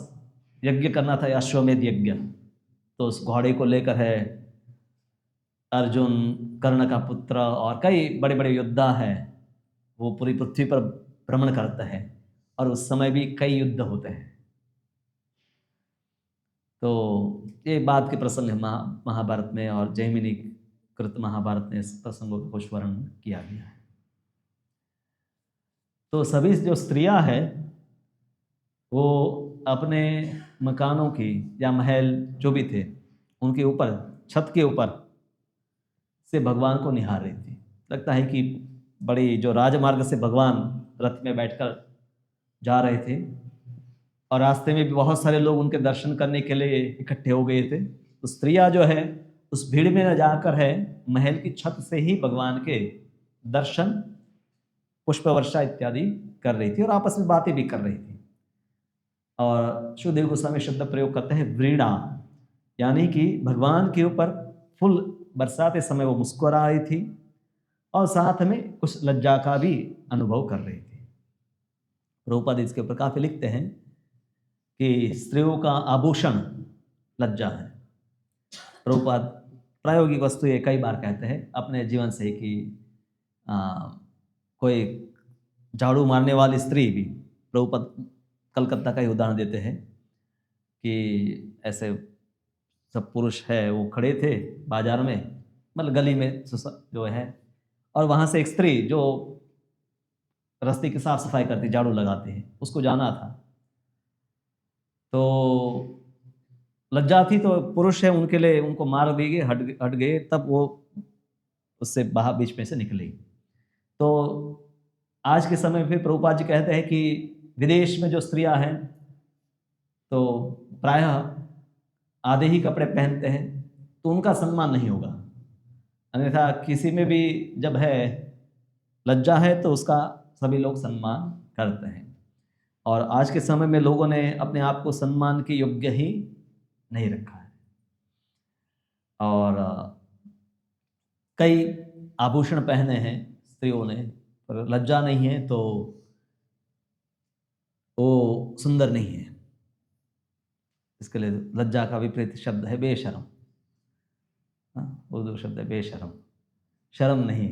A: यज्ञ करना था, अश्वमेध यज्ञ, तो उस घोड़े को लेकर है अर्जुन, कर्ण का पुत्र और कई बड़े बड़े योद्धा हैं, वो पूरी पृथ्वी पर भ्रमण करते हैं और उस समय भी कई युद्ध होते हैं। तो ये बात के प्रसंग है महाभारत में, और जैमिनी कृत महाभारत में इस प्रसंगों का कुछ वर्णन किया गया है। तो सभी जो स्त्रियां हैं वो अपने मकानों की या महल जो भी थे उनके ऊपर, छत के ऊपर से भगवान को निहार रही थी। लगता है कि बड़ी जो राजमार्ग से भगवान रथ में बैठकर जा रहे थे और रास्ते में भी बहुत सारे लोग उनके दर्शन करने के लिए इकट्ठे हो गए थे। तो स्त्रियां जो है उस भीड़ में न जाकर है महल की छत से ही भगवान के दर्शन, पुष्प वर्षा इत्यादि कर रही थी और आपस में बातें भी कर रही थी। और सुखदेव गोस्वामी शब्द प्रयोग करते हैं व्रीड़ा, यानी कि भगवान के ऊपर फूल बरसाते समय वो मुस्कुरा रही थी और साथ में कुछ लज्जा का भी अनुभव कर रही थी। प्रभुपाद इसके ऊपर काफी लिखते हैं कि स्त्रियों का आभूषण लज्जा है। प्रभुपाद प्रायोगिक वस्तु ये कई बार कहते हैं अपने जीवन से कि कोई झाड़ू मारने वाली स्त्री भी, प्रभुपाद कलकत्ता का ही उदाहरण देते हैं कि ऐसे सब पुरुष है वो खड़े थे बाजार में, मतलब गली में जो है, और वहाँ से एक स्त्री जो रास्ते की साफ सफाई करती, झाड़ू लगाती है, उसको जाना था। तो लज्जा थी तो पुरुष है उनके लिए उनको मार दिए, हट गए, तब वो उससे बाहर बीच में से निकली। तो आज के समय में फिर प्रभुपाद जी कहते हैं कि विदेश में जो स्त्रियां हैं तो प्रायः आधे ही कपड़े पहनते हैं, तो उनका सम्मान नहीं होगा। अन्यथा किसी में भी जब है लज्जा है तो उसका सभी लोग सम्मान करते हैं। और आज के समय में लोगों ने अपने आप को सम्मान के योग्य ही नहीं रखा है और कई आभूषण पहने हैं स्त्रियों ने, पर लज्जा नहीं है तो वो सुंदर नहीं है। इसके लिए लज्जा का विपरीत शब्द है बेशरम। उर्दू शब्द है बेशरम, शर्म नहीं।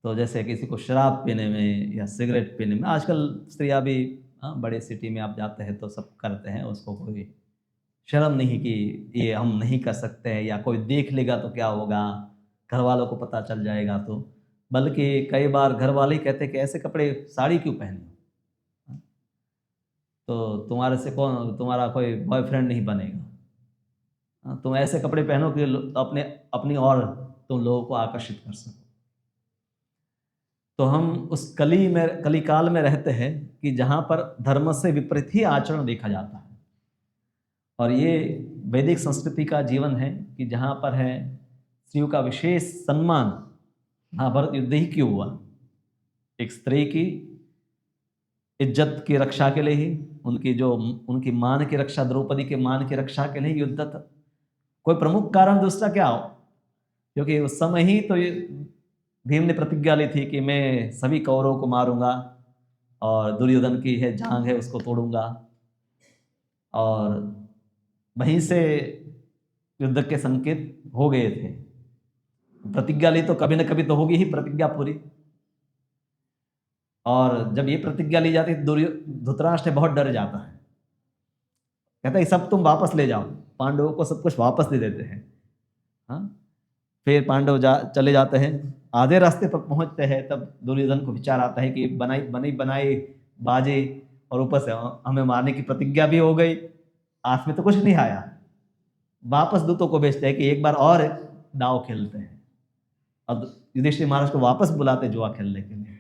A: तो जैसे किसी को शराब पीने में या सिगरेट पीने में, आजकल स्त्रियां भी बड़े सिटी में आप जाते हैं तो सब करते हैं, उसको कोई शर्म नहीं कि ये हम नहीं कर सकते हैं या कोई देख लेगा तो क्या होगा, घर वालों को पता चल जाएगा। तो बल्कि कई बार घर वाले ही कहते हैं कि ऐसे कपड़े, साड़ी क्यों पहने, तो तुम्हारे से कौन, तुम्हारा कोई बॉयफ्रेंड नहीं बनेगा, तुम ऐसे कपड़े पहनो कि अपनी और तुम लोगों को आकर्षित कर सको। तो हम उस कली काल में रहते हैं कि जहाँ पर धर्म से विपरीत ही आचरण देखा जाता है। और ये वैदिक संस्कृति का जीवन है कि जहाँ पर है स्त्रियों का विशेष सम्मान। महाभारत युद्ध ही क्यों हुआ? एक स्त्री की इज्जत की रक्षा के लिए ही, उनकी मान की रक्षा, द्रौपदी के मान की रक्षा के लिए युद्ध था। कोई प्रमुख कारण दूसरा क्या हो? क्योंकि उस समय ही तो भीम ने प्रतिज्ञा ली थी कि मैं सभी कौरवों को मारूंगा और दुर्योधन की है जांघ है उसको तोड़ूंगा, और वहीं से युद्ध के संकेत हो गए थे। प्रतिज्ञा ली तो कभी न कभी तो होगी ही प्रतिज्ञा पूरी। और जब ये प्रतिज्ञा ली जाती है तो धृतराष्ट्र बहुत डर जाता है कहता है सब तुम वापस ले जाओ, पांडवों को सब कुछ वापस दे देते हैं। हाँ, फिर पांडव चले जाते हैं, आधे रास्ते पर पहुंचते हैं, तब दुर्योधन को विचार आता है कि बनी बनाई बाजे और ऊपर से हमें मारने की प्रतिज्ञा भी हो गई, हाथ में तो कुछ नहीं आया। वापस दूतों को भेजते हैं कि एक बार और दाव खेलते हैं, और युधिष्ठिर महाराज को वापस बुलाते जुआ खेलने के लिए।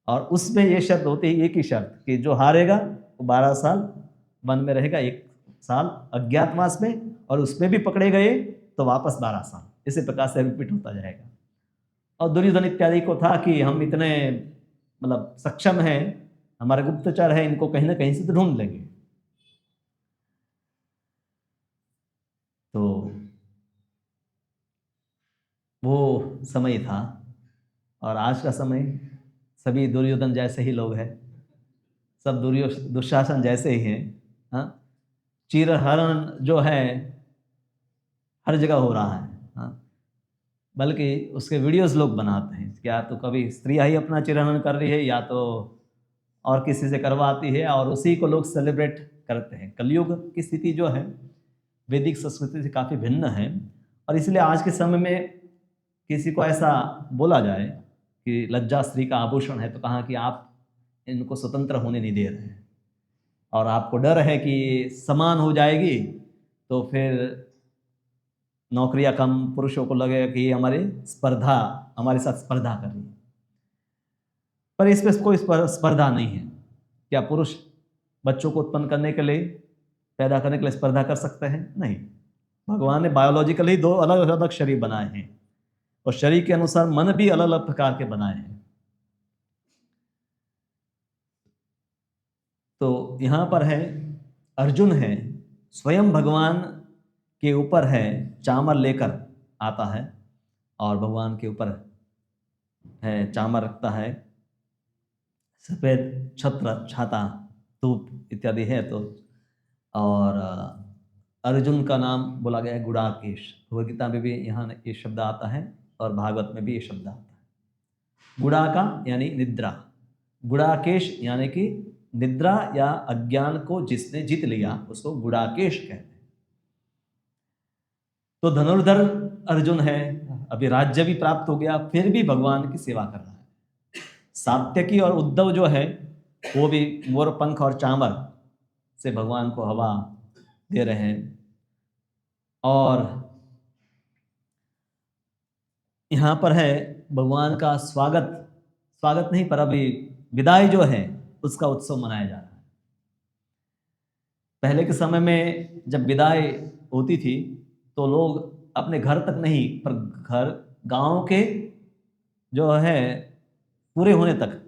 A: और उसमें ये शर्त होती है, एक ही शर्त, कि जो हारेगा वो 12 साल वन में रहेगा, 1 साल अज्ञातवास में, और उसमें भी पकड़े गए तो वापस 12 साल। इसी प्रकार से रिपीट होता जाएगा। और दुर्योधन इत्यादि को था कि हम इतने मतलब सक्षम हैं, हमारे गुप्तचर है, इनको कहीं ना कहीं से तो ढूंढ लेंगे। तो वो समय था। और आज का समय सभी दुर्योधन जैसे ही लोग हैं, सब दुशासन जैसे ही हैं। हाँ, चीरहरण जो है हर जगह हो रहा है। हाँ, बल्कि उसके वीडियोस लोग बनाते हैं, क्या तो कभी स्त्रियाँ ही अपना चीरहरण कर रही है, या तो और किसी से करवाती है, और उसी को लोग सेलिब्रेट करते हैं। कलयुग की स्थिति जो है वैदिक संस्कृति से काफ़ी भिन्न है, और इसलिए आज के समय में किसी को ऐसा बोला जाए कि लज्जा स्त्री का आभूषण है, तो कहा कि आप इनको स्वतंत्र होने नहीं दे रहे हैं, और आपको डर है कि समान हो जाएगी तो फिर नौकरियां कम, पुरुषों को लगेगा कि ये हमारे साथ स्पर्धा कर रही है। पर इस पर कोई स्पर्धा नहीं है। क्या पुरुष बच्चों को उत्पन्न करने के लिए, पैदा करने के लिए स्पर्धा कर सकते हैं? नहीं। भगवान ने बायोलॉजिकली 2 अलग अलग शरीर बनाए हैं, और शरीर के अनुसार मन भी अलग अलग प्रकार के बनाए हैं। तो यहाँ पर है, अर्जुन है, स्वयं भगवान के ऊपर है, चामर लेकर आता है, और भगवान के ऊपर है, चामर रखता है, सफेद छत्र, छाता, धूप इत्यादि है। तो और अर्जुन का नाम बोला गया है गुड़ाकेश। भगवद गीता में भी यहाँ ये शब्द आता है, और भागवत में भी ये शब्द आता है। गुड़ा का यानी निद्रा, गुड़ाकेश यानी कि निद्रा या अज्ञान को जिसने जीत लिया उसको गुड़ाकेश कहते हैं। तो धनुर्धर अर्जुन है, अभी राज्य भी प्राप्त हो गया, फिर भी भगवान की सेवा कर रहा है। सात्यकी और उद्धव जो है वो भी मोर पंख और चामर से भगवान को हवा दे रहे हैं। और यहाँ पर है भगवान का स्वागत नहीं, पर अभी विदाई जो है उसका उत्सव मनाया जा रहा है। पहले के समय में जब विदाई होती थी तो लोग अपने घर तक नहीं, पर घर गांव के जो है पूरे होने तक,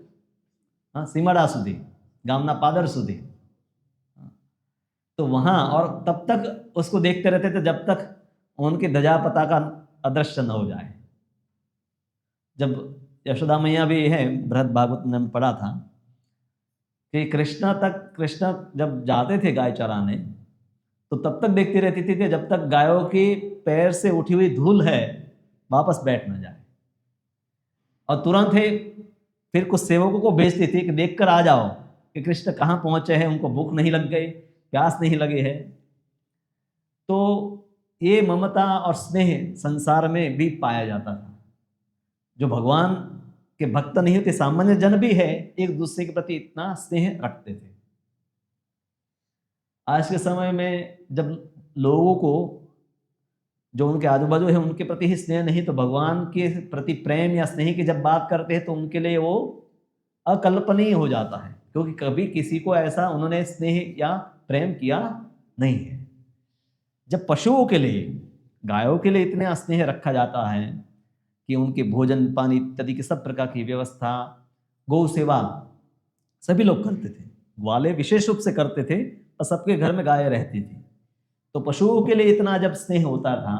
A: हाँ, सीमाड़ा सुधी, गामना पादर सुधी, तो वहां, और तब तक उसको देखते रहते थे जब तक उनकी ध्वजा पताका अदृश्य न हो जाए। जब यशोदा मैया भी है, बृहद भागवत में पढ़ा था कि कृष्ण जब जाते थे गाय चराने तो तब तक देखती रहती थी कि जब तक गायों की पैर से उठी हुई धूल है वापस बैठ न जाए, और तुरंत ही फिर कुछ सेवकों को भेजती थी कि देखकर आ जाओ कि कृष्ण कहाँ पहुंचे हैं, उनको भूख नहीं लग गई, प्यास नहीं लगी है। तो ये ममता और स्नेह संसार में भी पाया जाता था। जो भगवान के भक्त नहीं होते, सामान्य जन भी है, एक दूसरे के प्रति इतना स्नेह रखते थे। आज के समय में जब लोगों को जो उनके आजू बाजू है उनके प्रति ही स्नेह नहीं, तो भगवान के प्रति प्रेम या स्नेह की जब बात करते हैं तो उनके लिए वो अकल्पनीय हो जाता है, क्योंकि कभी किसी को ऐसा उन्होंने स्नेह या प्रेम किया नहीं है। जब पशुओं के लिए, गायों के लिए इतने स्नेह रखा जाता है कि उनके भोजन पानी इत्यादि की सब प्रकार की व्यवस्था, गौ सेवा सभी लोग करते थे, ग्वाले विशेष रूप से करते थे, और सबके घर में गायें रहती थी। तो पशुओं के लिए इतना जब स्नेह होता था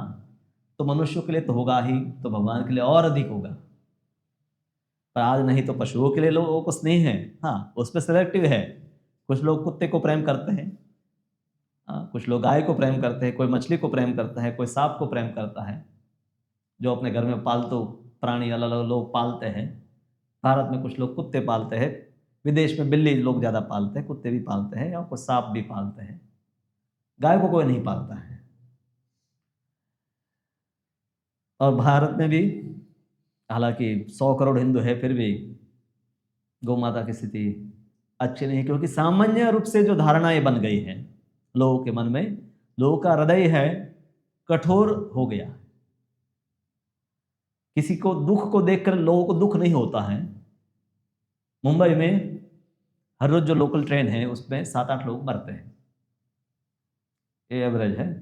A: तो मनुष्यों के लिए तो होगा ही, तो भगवान के लिए और अधिक होगा। पर आज नहीं, तो पशुओं के लिए लोगों को स्नेह है, हाँ, उस पर सिलेक्टिव है। कुछ लोग कुत्ते को प्रेम करते हैं, हाँ, कुछ लोग गाय को प्रेम करते हैं, कोई मछली को प्रेम करता है, कोई सांप को प्रेम करता है। जो अपने घर में पालतू प्राणी अलग अलग लोग पालते हैं। भारत में कुछ लोग कुत्ते पालते हैं, विदेश में बिल्ली लोग ज़्यादा पालते हैं, कुत्ते भी पालते हैं, और कुछ सांप भी पालते हैं। गाय को कोई नहीं पालता है। और भारत में भी हालांकि 100 करोड़ हिंदू है, फिर भी गौ माता की स्थिति अच्छी नहीं है, क्योंकि सामान्य रूप से जो धारणाएं बन गई हैं लोगों के मन में, लोगों का हृदय है कठोर हो गया। किसी को दुख को देखकर लोगों को दुख नहीं होता है। मुंबई में हर रोज जो लोकल ट्रेन है उसमें 7-8 लोग मरते हैं, ये एवरेज है।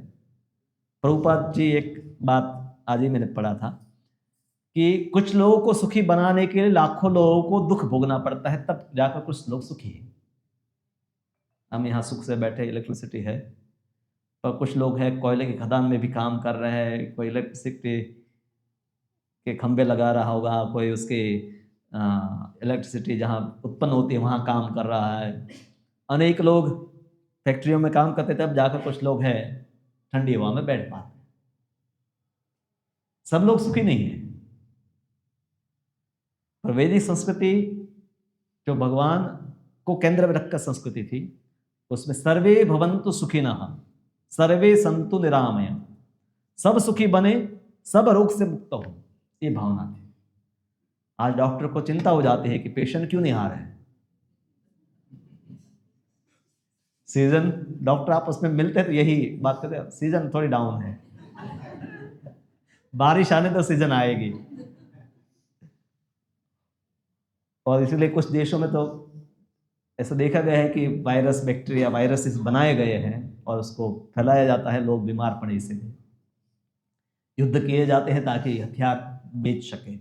A: प्रभुपाद जी एक बात आज ही मैंने पढ़ा था कि कुछ लोगों को सुखी बनाने के लिए लाखों लोगों को दुख भोगना पड़ता है, तब जाकर कुछ लोग सुखी हैं। हम यहाँ सुख से बैठे, इलेक्ट्रिसिटी है, पर कुछ लोग हैं कोयले की खदान में भी काम कर रहे हैं, कोई इलेक्ट्रिसिटी के खंभे लगा रहा होगा, कोई उसके इलेक्ट्रिसिटी जहाँ उत्पन्न होती है वहाँ काम कर रहा है। अनेक लोग फैक्ट्रियों में काम करते, तब जाकर कुछ लोग हैं ठंडी हवा में बैठ पाते। सब लोग सुखी नहीं है। पर वैदिक संस्कृति जो भगवान को केंद्र में रखकर संस्कृति थी, उसमें सर्वे भवन्तु सुखिनः सर्वे सन्तु निरामया, सब सुखी बने, सब रोग से मुक्त हो, ये भावना थी। आज डॉक्टर को चिंता हो जाती है कि पेशेंट क्यों नहीं आ रहे हैं। सीजन डॉक्टर आपस में मिलते तो यही बात करते हैं, सीजन थोड़ी डाउन है, बारिश आने तो सीजन आएगी। और इसलिए कुछ देशों में तो ऐसा देखा गया है कि वायरस, बैक्टीरिया, वायरसेस बनाए गए हैं और उसको फैलाया जाता है, लोग बीमार पड़े, इसीलिए युद्ध किए जाते हैं ताकि हथियार बेच सके।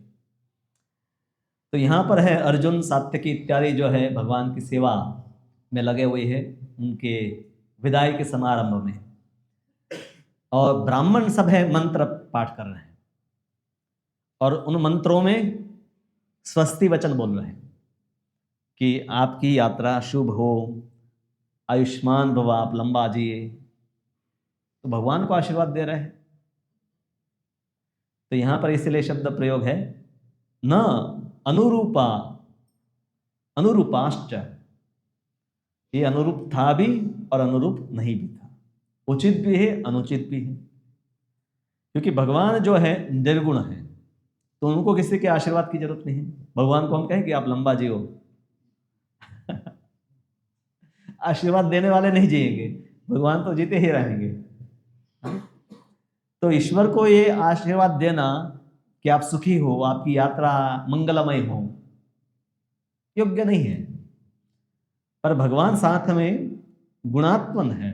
A: तो यहाँ पर है अर्जुन, सात्यकी इत्यादि जो है भगवान की सेवा में लगे हुए हैं, उनके विदाई के समारंभ में। और ब्राह्मण सब है मंत्र पाठ कर रहे हैं और उन मंत्रों में स्वस्ति वचन बोल रहे हैं कि आपकी यात्रा शुभ हो, आयुष्मान भव, आप लंबा जिए। तो भगवान को आशीर्वाद दे रहे हैं। तो यहां पर इसलिए शब्द प्रयोग है न अनुरूपा अनुरूपाश्च, ये अनुरूप था भी और अनुरूप नहीं भी था, उचित भी है, अनुचित भी है। क्योंकि भगवान जो है निर्गुण है, तो उनको किसी के आशीर्वाद की जरूरत नहीं है। भगवान को हम कहें कि आप लंबा जियो, आशीर्वाद देने वाले नहीं जिएंगे, भगवान तो जीते ही रहेंगे। तो ईश्वर को ये आशीर्वाद देना कि आप सुखी हो, आपकी यात्रा मंगलमय हो, योग्य नहीं है। पर भगवान साथ में गुणात्मन है,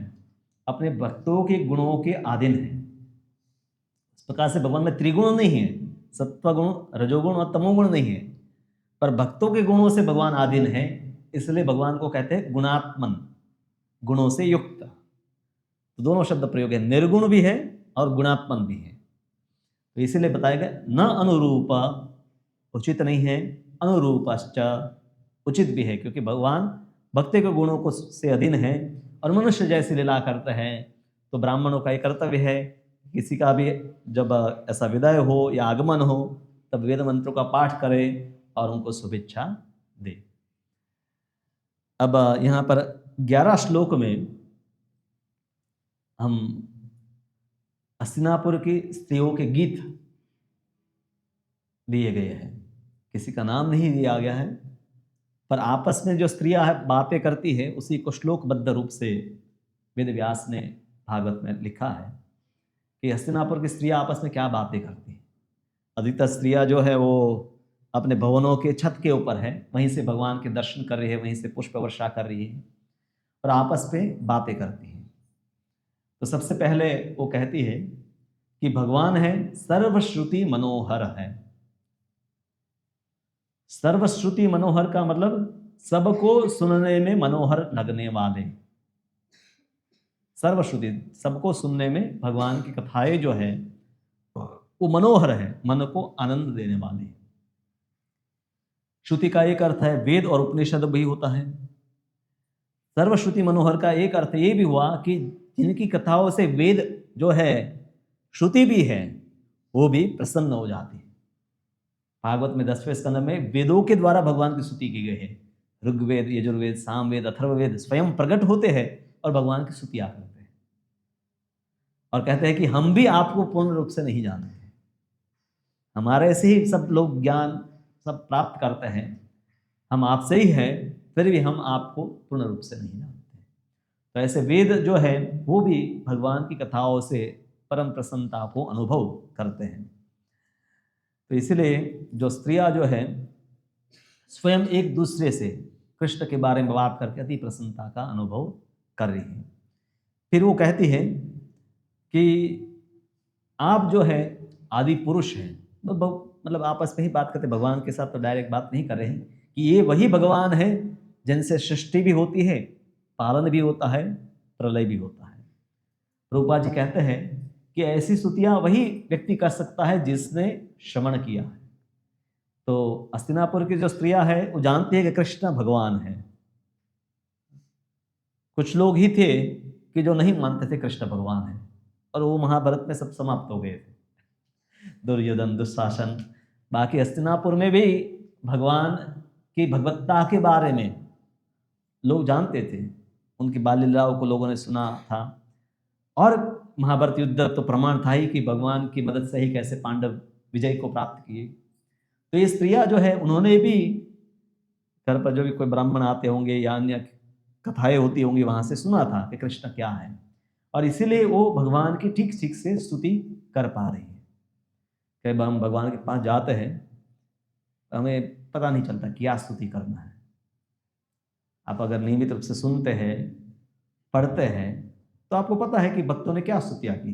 A: अपने भक्तों के गुणों के अधीन है। इस प्रकार से भगवान में त्रिगुण नहीं है, सत्वगुण, रजोगुण और तमोगुण नहीं है, पर भक्तों के गुणों से भगवान अधीन है। इसलिए भगवान को कहते हैं गुणात्मन, गुणों से युक्त। तो दोनों शब्द प्रयोग है, निर्गुण भी है और गुणात्मन भी है। तो इसीलिए बताया गया न अनुरूप, उचित नहीं है, अनुरूपश्च, उचित भी है, क्योंकि भगवान भक्ति के गुणों को से अधीन है। और मनुष्य जैसी लीला करते हैं, तो ब्राह्मणों का एक कर्तव्य है, किसी का भी जब ऐसा विदाई हो या आगमन हो, तब वेद मंत्रों का पाठ करे और उनको शुभेच्छा दे। अब यहाँ पर 11 श्लोक में हम हस्तिनापुर की स्त्रियों के गीत दिए गए हैं, किसी का नाम नहीं दिया गया है, पर आपस में जो स्त्रियां बातें करती है उसी को श्लोकबद्ध रूप से वेद व्यास ने भागवत में लिखा है कि हस्तिनापुर की स्त्रियां आपस में क्या बातें करती हैं। अधिकतर स्त्रियां जो है वो अपने भवनों के छत के ऊपर है, वहीं से भगवान के दर्शन कर रही है, वहीं से पुष्प वर्षा कर रही है और आपस में बातें करती हैं। तो सबसे पहले वो कहती है कि भगवान है सर्वश्रुति मनोहर है। सर्वश्रुति मनोहर का मतलब सबको सुनने में मनोहर लगने वाले। सर्वश्रुति, सबको सुनने में भगवान की कथाएं जो है वो मनोहर है, मन को आनंद देने वाले। श्रुति का एक अर्थ है वेद और उपनिषद भी होता है। सर्वश्रुति मनोहर का एक अर्थ ये भी हुआ कि जिनकी कथाओं से वेद जो है, श्रुति भी है, वो भी प्रसन्न हो जाती है। भागवत में 10वें स्कंद में वेदों के द्वारा भगवान की स्तुति की गई है। ऋग्वेद, यजुर्वेद, सामवेद, अथर्ववेद स्वयं प्रकट होते हैं और भगवान की स्तुतियां करते हैं। और कहते हैं कि हम भी आपको पूर्ण रूप से नहीं जानते, हमारे से ही सब लोग ज्ञान सब प्राप्त करते हैं, हम आपसे ही हैं, फिर भी हम आपको पूर्ण रूप से नहीं जानते। तो ऐसे वेद जो है वो भी भगवान की कथाओं से परम प्रसन्नता को अनुभव करते हैं। तो इसलिए जो स्त्रियां जो है स्वयं एक दूसरे से कृष्ण के बारे में बात करके अति प्रसन्नता का अनुभव कर रही हैं। फिर वो कहती है कि आप जो है आदि पुरुष हैं, मतलब आपस में ही बात करते, भगवान के साथ तो डायरेक्ट बात नहीं कर रहे हैं कि ये वही भगवान है जिनसे सृष्टि भी होती है, पालन भी होता है, प्रलय भी होता है। रूपा जी कहते हैं कि ऐसी स्तुतियां वही व्यक्ति कर सकता है जिसने श्रवण किया है। तो हस्तिनापुर की जो स्त्रियां हैं वो जानती है कि कृष्ण भगवान है। कुछ लोग ही थे कि जो नहीं मानते थे कृष्ण भगवान है, और वो महाभारत में सब समाप्त हो गए थे, दुर्योधन, दुशासन। बाकी हस्तिनापुर में भी भगवान की भगवत्ता के बारे में लोग जानते थे, उनकी बाल लीलाओं को लोगों ने सुना था, और महाभारत युद्ध तो प्रमाण था ही कि भगवान की मदद से ही कैसे पांडव विजय को प्राप्त किए। तो ये स्त्रियां जो है उन्होंने भी घर पर जो भी कोई ब्राह्मण आते होंगे या अन्य कथाएं होती होंगी वहां से सुना था कि कृष्ण क्या है, और इसीलिए वो भगवान की ठीक ठीक से स्तुति कर पा रही है। कई बार हम भगवान के पास जाते हैं, हमें पता नहीं चलता क्या स्तुति करना है। आप अगर नियमित रूप से सुनते हैं, पढ़ते हैं, तो आपको पता है कि भक्तों ने क्या स्तुतियां की।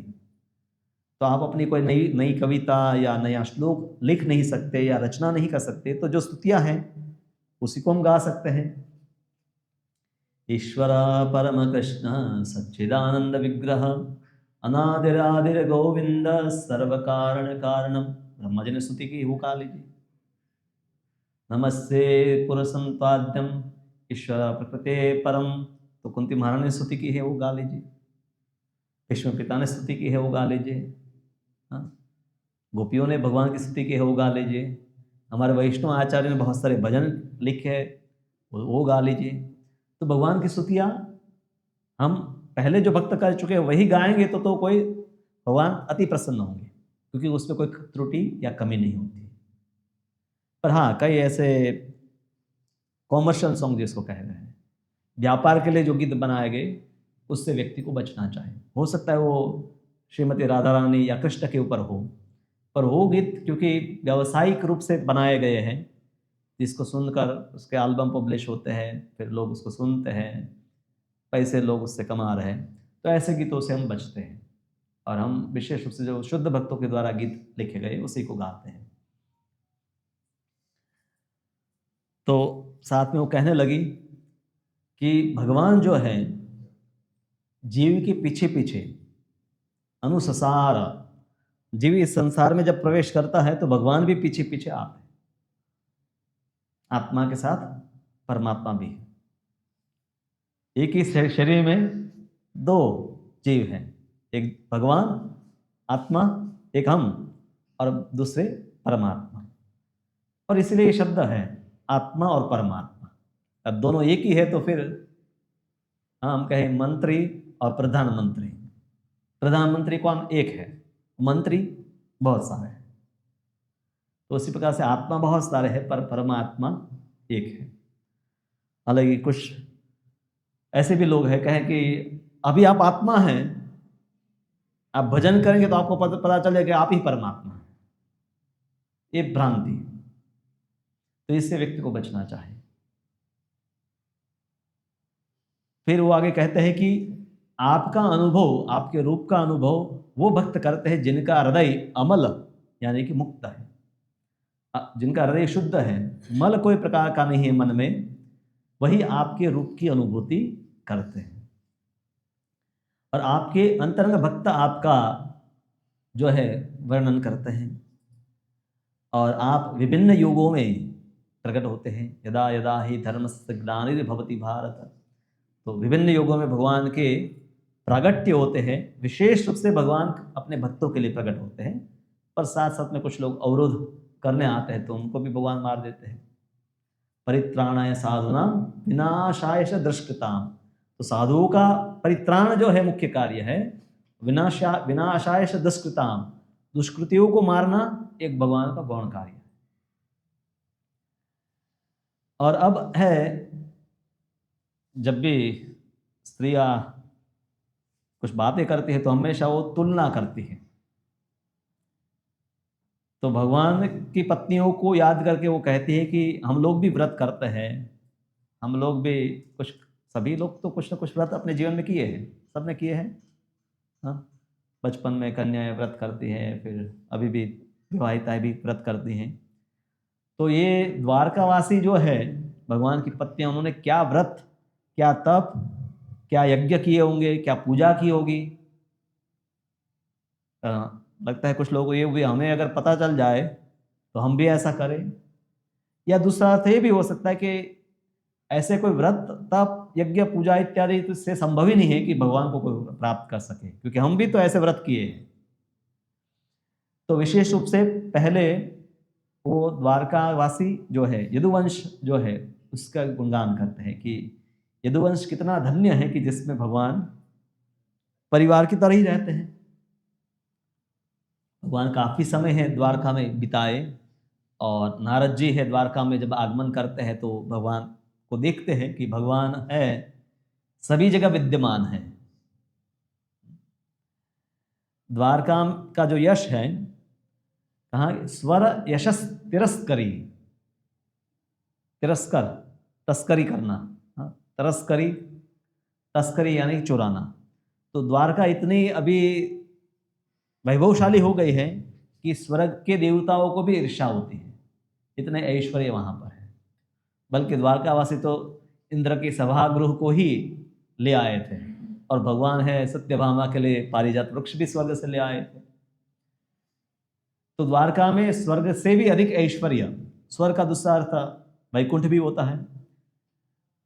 A: तो आप अपनी कोई नई कविता या नया श्लोक लिख नहीं सकते या रचना नहीं कर सकते, तो जो स्तुतियां हैं उसी को हम गा सकते हैं। ईश्वर परम कृष्ण सच्चिदानंद विग्रह अनादिरादिर गोविंद सर्व कारण कारणम। ब्रह्मा जी ने स्तुति की, वो गा लीजिए। नमस्ते पुरुषंताद्यम ईश्वर प्रकृते परम, तो कुंती महारानी ने स्तुति की है, वो गा लीजिए। भीष्म पिता ने स्तुति की है, वो गा लीजिए। हाँ, गोपियों ने भगवान की स्तुति की है, वो गा लीजिए। हमारे वैष्णव आचार्य ने बहुत सारे भजन लिखे हैं, वो गा लीजिए। तो भगवान की स्तुतियाँ हम पहले जो भक्त कर चुके हैं वही गाएंगे तो कोई भगवान अति प्रसन्न होंगे, क्योंकि उसमें कोई त्रुटि या कमी नहीं होती। पर हाँ, कई ऐसे कॉमर्शियल सॉन्ग जिसको कह रहे हैं, व्यापार के लिए जो गीत बनाए गए, उससे व्यक्ति को बचना चाहिए। हो सकता है वो श्रीमती राधा रानी या कृष्ण के ऊपर हो, पर वो गीत क्योंकि व्यावसायिक रूप से बनाए गए हैं, जिसको सुनकर उसके एल्बम पब्लिश होते हैं, फिर लोग उसको सुनते हैं, पैसे लोग उससे कमा रहे हैं, तो ऐसे गीतों से हम बचते हैं और हम विशेष रूप से जो शुद्ध भक्तों के द्वारा गीत लिखे गए उसी को गाते हैं। तो साथ में वो कहने लगी कि भगवान जो है जीव के पीछे पीछे अनुसंसार, जीव इस संसार में जब प्रवेश करता है तो भगवान भी पीछे पीछे आते हैं। आत्मा के साथ परमात्मा भी है। एक ही शरीर में दो जीव हैं, एक भगवान आत्मा, एक हम, और दूसरे परमात्मा। और इसलिए ये शब्द है आत्मा और परमात्मा। अब दोनों एक ही है तो फिर हम कहें मंत्री और प्रधानमंत्री। प्रधानमंत्री कौन? एक है, मंत्री बहुत सारे हैं। तो उसी प्रकार से आत्मा बहुत सारे हैं पर परमात्मा एक है। हालांकि कुछ ऐसे भी लोग हैं कहें कि अभी आप आत्मा हैं, आप भजन करेंगे तो आपको पता चलेगा कि आप ही परमात्मा हैं। ये भ्रांति, तो इससे व्यक्ति को बचना चाहिए। फिर वो आगे कहते हैं कि आपका अनुभव, आपके रूप का अनुभव वो भक्त करते हैं जिनका हृदय अमल यानी कि मुक्त है, जिनका हृदय शुद्ध है, मल कोई प्रकार का नहीं है मन में, वही आपके रूप की अनुभूति करते हैं। और आपके अंतरंग भक्त आपका जो है वर्णन करते हैं, और आप विभिन्न युगों में प्रकट होते हैं। यदा यदा ही धर्मस्य ग्लानिर्भवति भारत, तो विभिन्न युगों में भगवान के प्रागट्य होते हैं। विशेष रूप से भगवान अपने भक्तों के लिए प्रकट होते हैं, पर साथ साथ में कुछ लोग अवरोध करने आते हैं तो उनको भी भगवान मार देते हैं। परित्राणाय साधुनां विनाशाय च दुष्कृताम्, तो साधुओं का परित्राण जो है मुख्य कार्य है, विनाशाय च दुष्कृताम, दुष्कृतियों को मारना एक भगवान का गौण कार्य है। और अब है, जब भी स्त्रियां कुछ बातें करती है तो हमेशा वो तुलना करती है। तो भगवान की पत्नियों को याद करके वो कहती है कि हम लोग भी व्रत करते हैं, हम लोग भी कुछ, सभी लोग तो कुछ ना कुछ व्रत अपने जीवन में किए हैं, सबने किए हैं। हाँ, बचपन में कन्याएं व्रत करती हैं, फिर अभी भी विवाहिताएं भी व्रत करती हैं। तो ये द्वारकावासी जो है, भगवान की पत्नियां, उन्होंने क्या व्रत, क्या तप, क्या यज्ञ किए होंगे, क्या पूजा की होगी। लगता है कुछ लोगों को ये भी, हमें अगर पता चल जाए तो हम भी ऐसा करें। या दूसरा अर्थ ये भी हो सकता है कि ऐसे कोई व्रत तप यज्ञ पूजा इत्यादि तो इससे संभव ही नहीं है कि भगवान को कोई प्राप्त कर सके, क्योंकि हम भी तो ऐसे व्रत किए हैं। तो विशेष रूप से पहले वो द्वारकावासी जो है, यदुवंश जो है, उसका गुणगान करते हैं कि यदुवंश कितना धन्य है कि जिसमें भगवान परिवार की तरह ही रहते हैं। भगवान काफी समय है द्वारका में बिताए, और नारद जी है द्वारका में जब आगमन करते हैं तो भगवान को देखते हैं कि भगवान है, सभी जगह विद्यमान है। द्वारका का जो यश है, कहा स्वर यशस तिरस्करी, तिरस्कर तस्करी करना, हाँ, तरस्करी, तस्करी यानी चुराना। तो द्वारका इतनी अभी वैभवशाली हो गई है कि स्वर्ग के देवताओं को भी ईर्ष्या होती है, इतने ऐश्वर्य वहां पर है। बल्कि द्वारकावासी तो इंद्र के सभागृह को ही ले आए थे, और भगवान है सत्यभामा के लिए पारिजात वृक्ष भी स्वर्ग से ले आए थे। तो द्वारका में स्वर्ग से भी अधिक ऐश्वर्य, स्वर्ग का दूसरा अर्थ वैकुंठ भी होता है,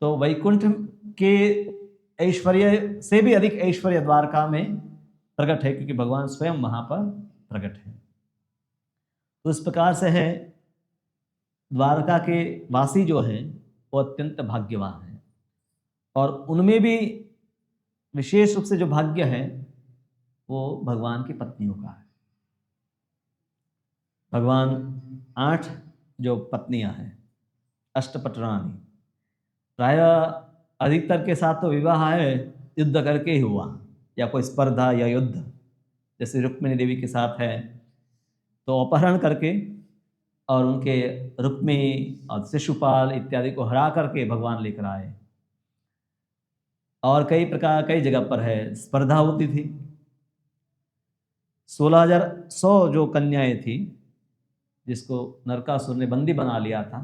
A: तो वैकुंठ के ऐश्वर्य से भी अधिक ऐश्वर्य द्वारका में प्रकट है, क्योंकि भगवान स्वयं वहां पर प्रकट है। तो इस प्रकार से है, द्वारका के वासी जो हैं वो अत्यंत भाग्यवान हैं, और उनमें भी विशेष रूप से जो भाग्य है वो भगवान की पत्नियों का है। भगवान 8 जो पत्नियां हैं, अष्टपटरानी, प्राय अधिकतर के साथ तो विवाह है युद्ध करके ही हुआ, या कोई स्पर्धा या युद्ध, जैसे रुक्मिणी देवी के साथ है तो अपहरण करके और उनके रुक्मिणी और शिशुपाल इत्यादि को हरा करके भगवान लेकर आए। और कई प्रकार, कई जगह पर है स्पर्धा होती थी। 16,100 जो कन्याएं थी जिसको नरकासुर ने बंदी बना लिया था,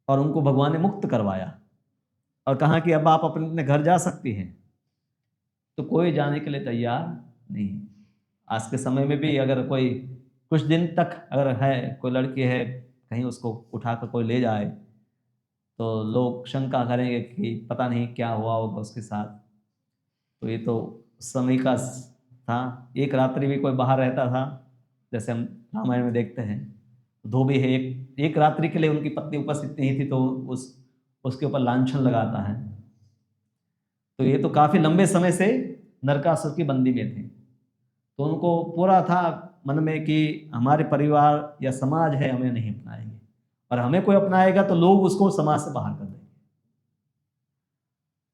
A: और उनको भगवान ने मुक्त करवाया और कहा कि अब आप अपने अपने घर जा सकती हैं। तो कोई जाने के लिए तैयार नहीं। आज के समय में भी अगर कोई कुछ दिन तक अगर है, कोई लड़की है, कहीं उसको उठाकर कोई ले जाए तो लोग शंका करेंगे कि पता नहीं क्या हुआ होगा उसके साथ। तो ये तो समय का था। एक रात्रि भी कोई बाहर रहता था, जैसे हम रामायण में देखते हैं, धोबी है, एक रात्रि के लिए उनकी पत्नी उपस्थित नहीं थी तो उसके ऊपर लांछन लगाता है। तो ये तो काफी लंबे समय से नरकासुर की बंदी में थे, तो उनको पूरा था मन में कि हमारे परिवार या समाज है हमें नहीं अपनाएंगे, और हमें कोई अपनाएगा तो लोग उसको समाज से बाहर कर देंगे।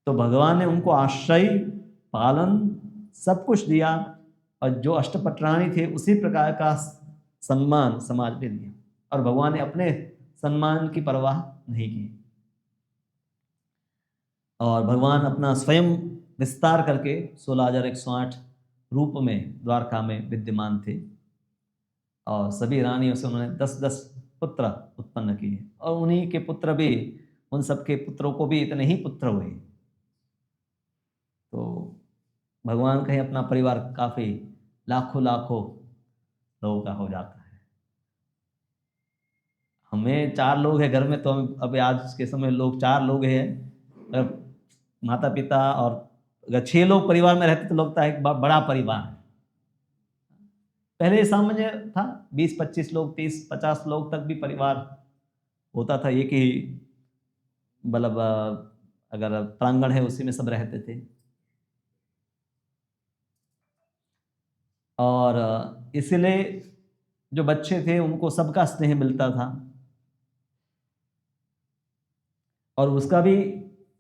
A: तो भगवान ने उनको आश्रय, पालन, सब कुछ दिया, और जो अष्टपटरानी थे उसी प्रकार का सम्मान समाज ने दिया, और भगवान ने अपने सम्मान की परवाह नहीं की। और भगवान अपना स्वयं विस्तार करके 16,108 रूप में द्वारका में विद्यमान थे, और सभी रानियों से उन्होंने 10-10 पुत्र उत्पन्न किए, और उन्हीं के पुत्र भी, उन सबके पुत्रों को भी इतने ही पुत्र हुए। तो भगवान कहीं अपना परिवार काफी लाखों लाखों लोगों का हो जाता है। हमें 4 लोग हैं घर में, तो हम अभी आज के समय लोग 4 लोग हैं, अगर माता पिता और अगर 6 लोग परिवार में रहते तो लगता है एक बड़ा परिवार है। पहले सामान्य था 20-25 लोग, 30-50 लोग तक भी परिवार होता था, एक ही मतलब अगर प्रांगण है उसी में सब रहते थे। और इसलिए जो बच्चे थे उनको सबका स्नेह मिलता था, और उसका भी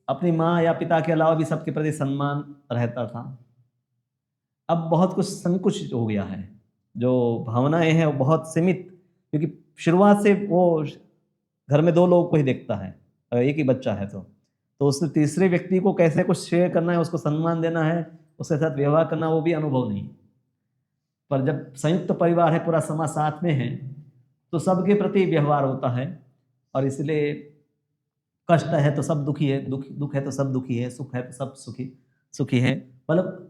A: अपनी माँ या पिता के अलावा भी सबके प्रति सम्मान रहता था। अब बहुत कुछ संकुचित हो गया है, जो भावनाएं हैं वो बहुत सीमित, क्योंकि शुरुआत से वो घर में 2 लोगों को ही देखता है, अगर एक ही बच्चा है तो उससे तीसरे व्यक्ति को कैसे कुछ शेयर करना है, उसको सम्मान देना है, उसके साथ व्यवहार करना, वो भी अनुभव नहीं। पर जब संयुक्त परिवार है, पूरा समाज साथ में है, तो सबके प्रति व्यवहार होता है, और इसलिए कष्ट है तो सब दुखी है, दुख है तो सब दुखी है, सुख है तो सब सुखी है, मतलब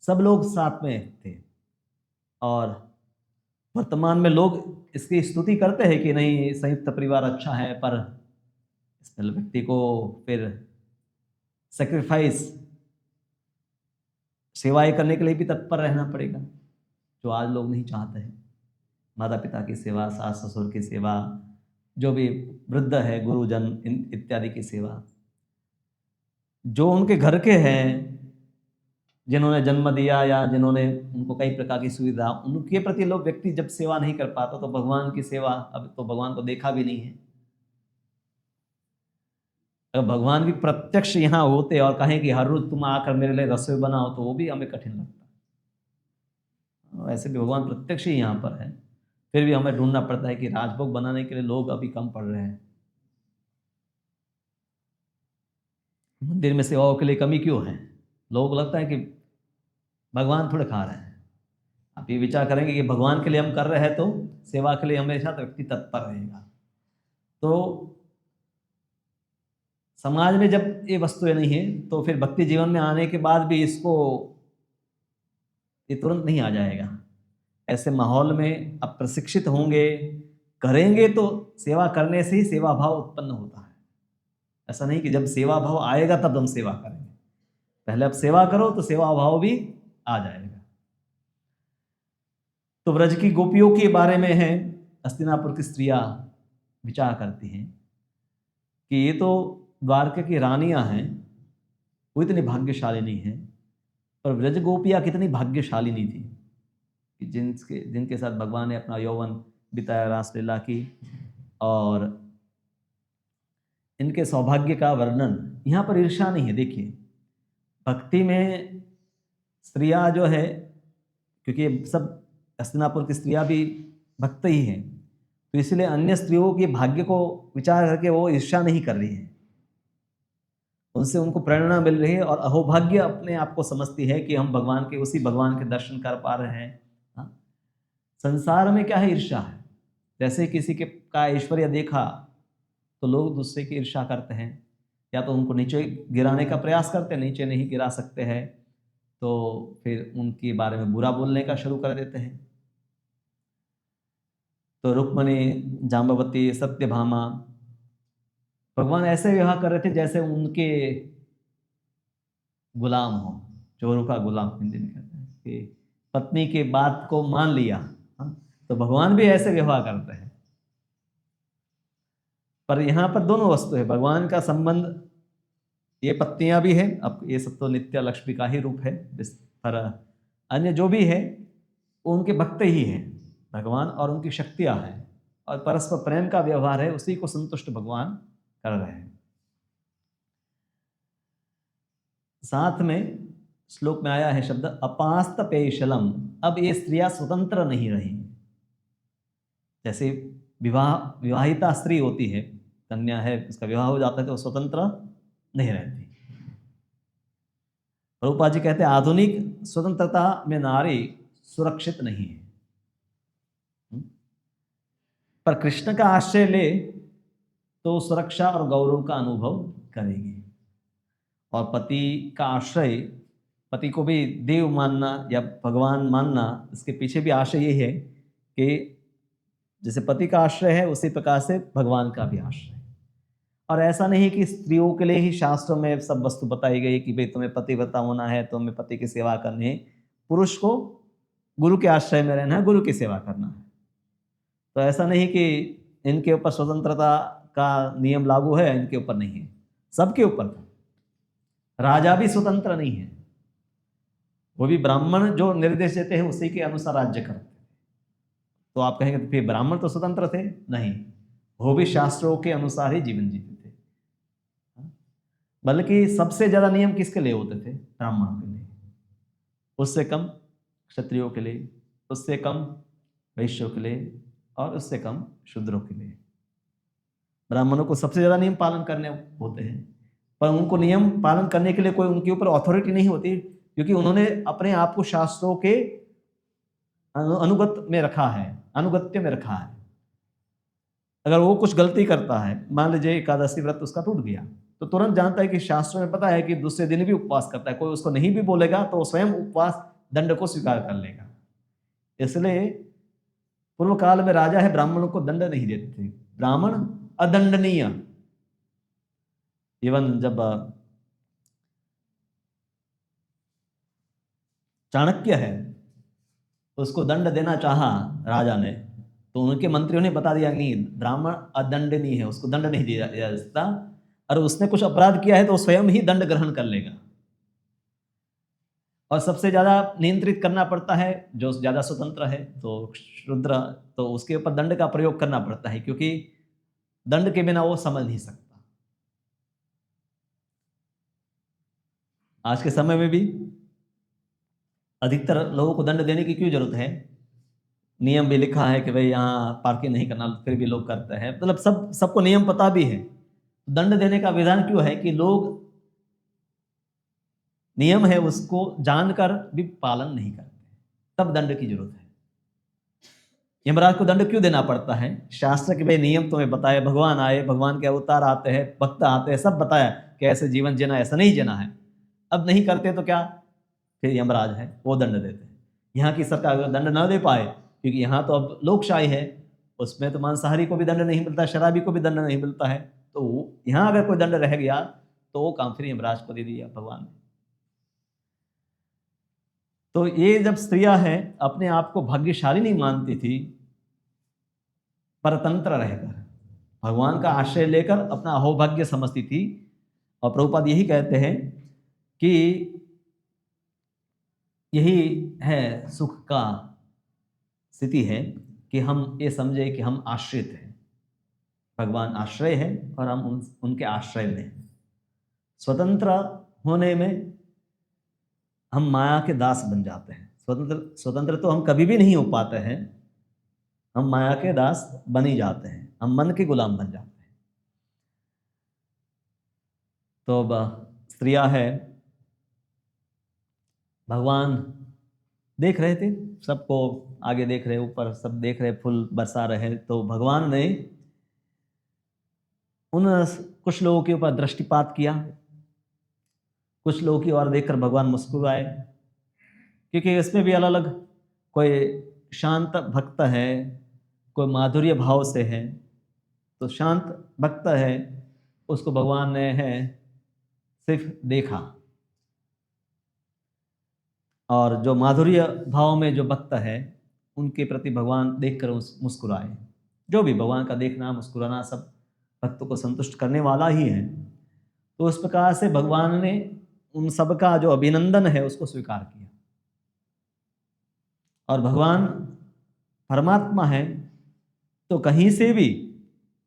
A: सब लोग साथ में थे। और वर्तमान में लोग इसकी स्तुति करते हैं कि नहीं, संयुक्त परिवार अच्छा है, पर इसमें व्यक्ति को फिर सेक्रीफाइस, सेवाएं करने के लिए भी तत्पर रहना पड़ेगा, जो आज लोग नहीं चाहते हैं। माता पिता की सेवा, सास ससुर की सेवा, जो भी वृद्ध है, गुरुजन इत्यादि की सेवा, जो उनके घर के हैं, जिन्होंने जन्म दिया या जिन्होंने उनको कई प्रकार की सुविधा, उनके प्रति लोग व्यक्ति जब सेवा नहीं कर पाता, तो भगवान की सेवा, अब तो भगवान को देखा भी नहीं है। अगर भगवान भी प्रत्यक्ष यहाँ होते और कहें कि हर रोज तुम आकर मेरे लिए रसोई बनाओ, तो वो भी हमें कठिन लगता है। वैसे भी भगवान प्रत्यक्ष ही यहाँ पर है, फिर भी हमें ढूंढना पड़ता है कि राजभोग बनाने के लिए लोग अभी कम पड़ रहे हैं। मंदिर में सेवाओं के लिए कमी क्यों है? लोगों को लगता है कि भगवान थोड़े खा रहे हैं। आप ये विचार करेंगे कि भगवान के लिए हम कर रहे हैं, तो सेवा के लिए हमेशा व्यक्ति तत्पर रहेगा। तो समाज में जब ये वस्तुएं नहीं है, तो फिर भक्ति जीवन में आने के बाद भी इसको, ये तुरंत नहीं आ जाएगा। ऐसे माहौल में आप प्रशिक्षित होंगे, करेंगे, तो सेवा करने से ही सेवा भाव उत्पन्न होता है। ऐसा नहीं कि जब सेवा भाव आएगा तब हम सेवा करेंगे, पहले आप सेवा करो तो सेवा भाव भी आ जाएगा। तो ब्रज की गोपियों के बारे में है, हस्तिनापुर की स्त्रियां विचार करती हैं कि ये तो द्वारका की रानियां हैं, वो इतनी भाग्यशालिनी हैं, पर ब्रज गोपियां कितनी भाग्यशालिनी थी कि जिनके साथ भगवान ने अपना यौवन बिताया, रासलीला की। और इनके सौभाग्य का वर्णन, यहाँ पर ईर्ष्या नहीं है। देखिए, भक्ति में स्त्रियां जो है, क्योंकि सब हस्तिनापुर की स्त्रियां भी भक्त ही हैं, तो इसलिए अन्य स्त्रियों के भाग्य को विचार करके वो ईर्ष्या नहीं कर रही है, उनसे उनको प्रेरणा मिल रही है, और अहोभाग्य अपने आप को समझती है कि हम भगवान के दर्शन कर पा रहे हैं। हाँ? संसार में क्या है? ईर्ष्या है। जैसे किसी के का ऐश्वर्य देखा तो लोग दूसरे की ईर्ष्या करते हैं, या तो उनको नीचे गिराने का प्रयास करते हैं, नीचे नहीं गिरा सकते हैं तो फिर उनके बारे में बुरा बोलने का शुरू कर देते हैं। तो रुक्मणी, जाम्बवती, सत्यभामा, भगवान ऐसे व्यवहार कर रहे थे जैसे उनके गुलाम हो, चोरों का गुलाम हिंदी में कहते हैं, कि पत्नी के बात को मान लिया। हाँ? तो भगवान भी ऐसे व्यवहार करते हैं। पर यहाँ पर दोनों वस्तु है, भगवान का संबंध, ये पत्नियां भी है, अब ये सब तो नित्य लक्ष्मी का ही रूप है, पर अन्य जो भी है वो उनके भक्त ही हैं, भगवान और उनकी शक्तियां हैं, और परस्पर प्रेम का व्यवहार है, उसी को संतुष्ट भगवान कर रहे हैं। साथ में श्लोक में आया है शब्द अपास्त पेशलम। अब ये स्त्रियां स्वतंत्र नहीं रही। जैसे विवाहिता स्त्री होती है, कन्या है, उसका विवाह हो जाता है, तो स्वतंत्र नहीं रहती। प्रभुपाद जी कहते हैं आधुनिक स्वतंत्रता में नारी सुरक्षित नहीं है। पर कृष्ण का आश्रय ले तो सुरक्षा और गौरव का अनुभव करेगी। और पति का आश्रय, पति को भी देव मानना या भगवान मानना, इसके पीछे भी आशय ये है कि जैसे पति का आश्रय है, उसी प्रकार से भगवान का भी आश्रय। और ऐसा नहीं कि स्त्रियों के लिए ही शास्त्रों में सब वस्तु बताई गई कि भाई तुम्हें पतिव्रता होना है, तुम्हें पति की सेवा करनी है, पुरुष को गुरु के आश्रय में रहना है, गुरु की सेवा करना है। तो ऐसा नहीं कि इनके ऊपर स्वतंत्रता का नियम लागू है, इनके ऊपर नहीं है, सबके ऊपर था। राजा भी स्वतंत्र नहीं है, वो भी ब्राह्मण जो निर्देश देते हैं उसी के अनुसार राज्य करते थे। तो आप कहेंगे तो फिर ब्राह्मण तो स्वतंत्र थे? नहीं, वो भी शास्त्रों के अनुसार ही जीवन जीते थे। बल्कि सबसे ज्यादा नियम किसके लिए होते थे? ब्राह्मणों के लिए, उससे कम क्षत्रियों के लिए, उससे कम वैश्यों के लिए, और उससे कम शूद्रों के लिए। ब्राह्मणों को सबसे ज्यादा नियम पालन करने होते हैं, पर उनको नियम पालन करने के लिए कोई उनके ऊपर अथॉरिटी नहीं होती, क्योंकि उन्होंने अपने आप को शास्त्रों के अनुगत में रखा है, अनुगत्य में रखा है। अगर वो कुछ गलती करता है, मान लीजिए एकादशी व्रत उसका टूट गया, तो तुरंत जानता है कि शास्त्रों में पता है कि दूसरे दिन भी उपवास करता है, कोई उसको नहीं भी बोलेगा तो वो स्वयं उपवास दंड को स्वीकार कर लेगा। इसलिए पूर्व काल में राजा है ब्राह्मणों को दंड नहीं देते थे, ब्राह्मण अदंडनीय। इवन जब चाणक्य है उसको दंड देना चाहा राजा ने, तो उनके मंत्रियों ने बता दिया कि ब्राह्मण अदंडनीय है, उसको दंड नहीं दिया जा सकता, और उसने कुछ अपराध किया है तो स्वयं ही दंड ग्रहण कर लेगा। और सबसे ज्यादा नियंत्रित करना पड़ता है जो ज्यादा स्वतंत्र है, तो शूद्र, तो उसके ऊपर दंड का प्रयोग करना पड़ता है, क्योंकि दंड के बिना वो समझ नहीं सकता। आज के समय में भी अधिकतर लोगों को दंड देने की क्यों जरूरत है? नियम भी लिखा है कि भाई यहाँ पार्किंग नहीं करना, फिर भी लोग करते हैं, मतलब सबको नियम पता भी है। दंड देने का विधान क्यों है? कि लोग नियम है उसको जानकर भी पालन नहीं करते, तब दंड की जरूरत है। यमराज को दंड क्यों देना पड़ता है? शास्त्र के भाई नियम तुम्हें बताए, भगवान आए, भगवान के अवतार आते हैं, भक्त आते हैं, सब बताया कि ऐसे जीवन जीना, ऐसा नहीं जीना है। अब नहीं करते तो क्या? फिर यमराज है वो दंड देते हैं। यहाँ की सरकार अगर दंड न दे पाए, क्योंकि यहाँ तो अब लोकशाही है, उसमें तो मांसाहारी को भी दंड नहीं मिलता, शराबी को भी दंड नहीं मिलता है, तो यहाँ अगर कोई दंड रह गया तो वो काम फिर यमराज को दे दिया भगवान ने। तो ये जब स्त्रियां हैं अपने आप को भाग्यशाली नहीं मानती थी, परतंत्र रहकर भगवान का आश्रय लेकर अपना अहोभाग्य समझती थी। और प्रभुपाद यही कहते हैं कि यही है सुख का स्थिति है कि हम ये समझे कि हम आश्रित हैं, भगवान आश्रय है और हम उनके आश्रय में हैं। स्वतंत्र होने में हम माया के दास बन जाते हैं। स्वतंत्र तो हम कभी भी नहीं हो पाते हैं, हम माया के दास बन ही जाते हैं, हम मन के गुलाम बन जाते हैं। तो स्त्रियां है, भगवान देख रहे थे सबको, आगे देख रहे, ऊपर सब देख रहे, फूल बरसा रहे, तो भगवान ने उन कुछ लोगों के ऊपर दृष्टिपात किया, कुछ लोगों की ओर देखकर भगवान मुस्कुराए, क्योंकि इसमें भी अलग अलग, कोई शांत भक्त है, कोई माधुर्य भाव से है, तो शांत भक्त है उसको भगवान ने है सिर्फ देखा, और जो माधुर्य भाव में जो भक्त है उनके प्रति भगवान देखकर मुस्कुराए। जो भी भगवान का देखना मुस्कुराना सब भक्तों को संतुष्ट करने वाला ही है। तो उस प्रकार से भगवान ने उन सब का जो अभिनंदन है उसको स्वीकार किया। और भगवान परमात्मा है, तो कहीं से भी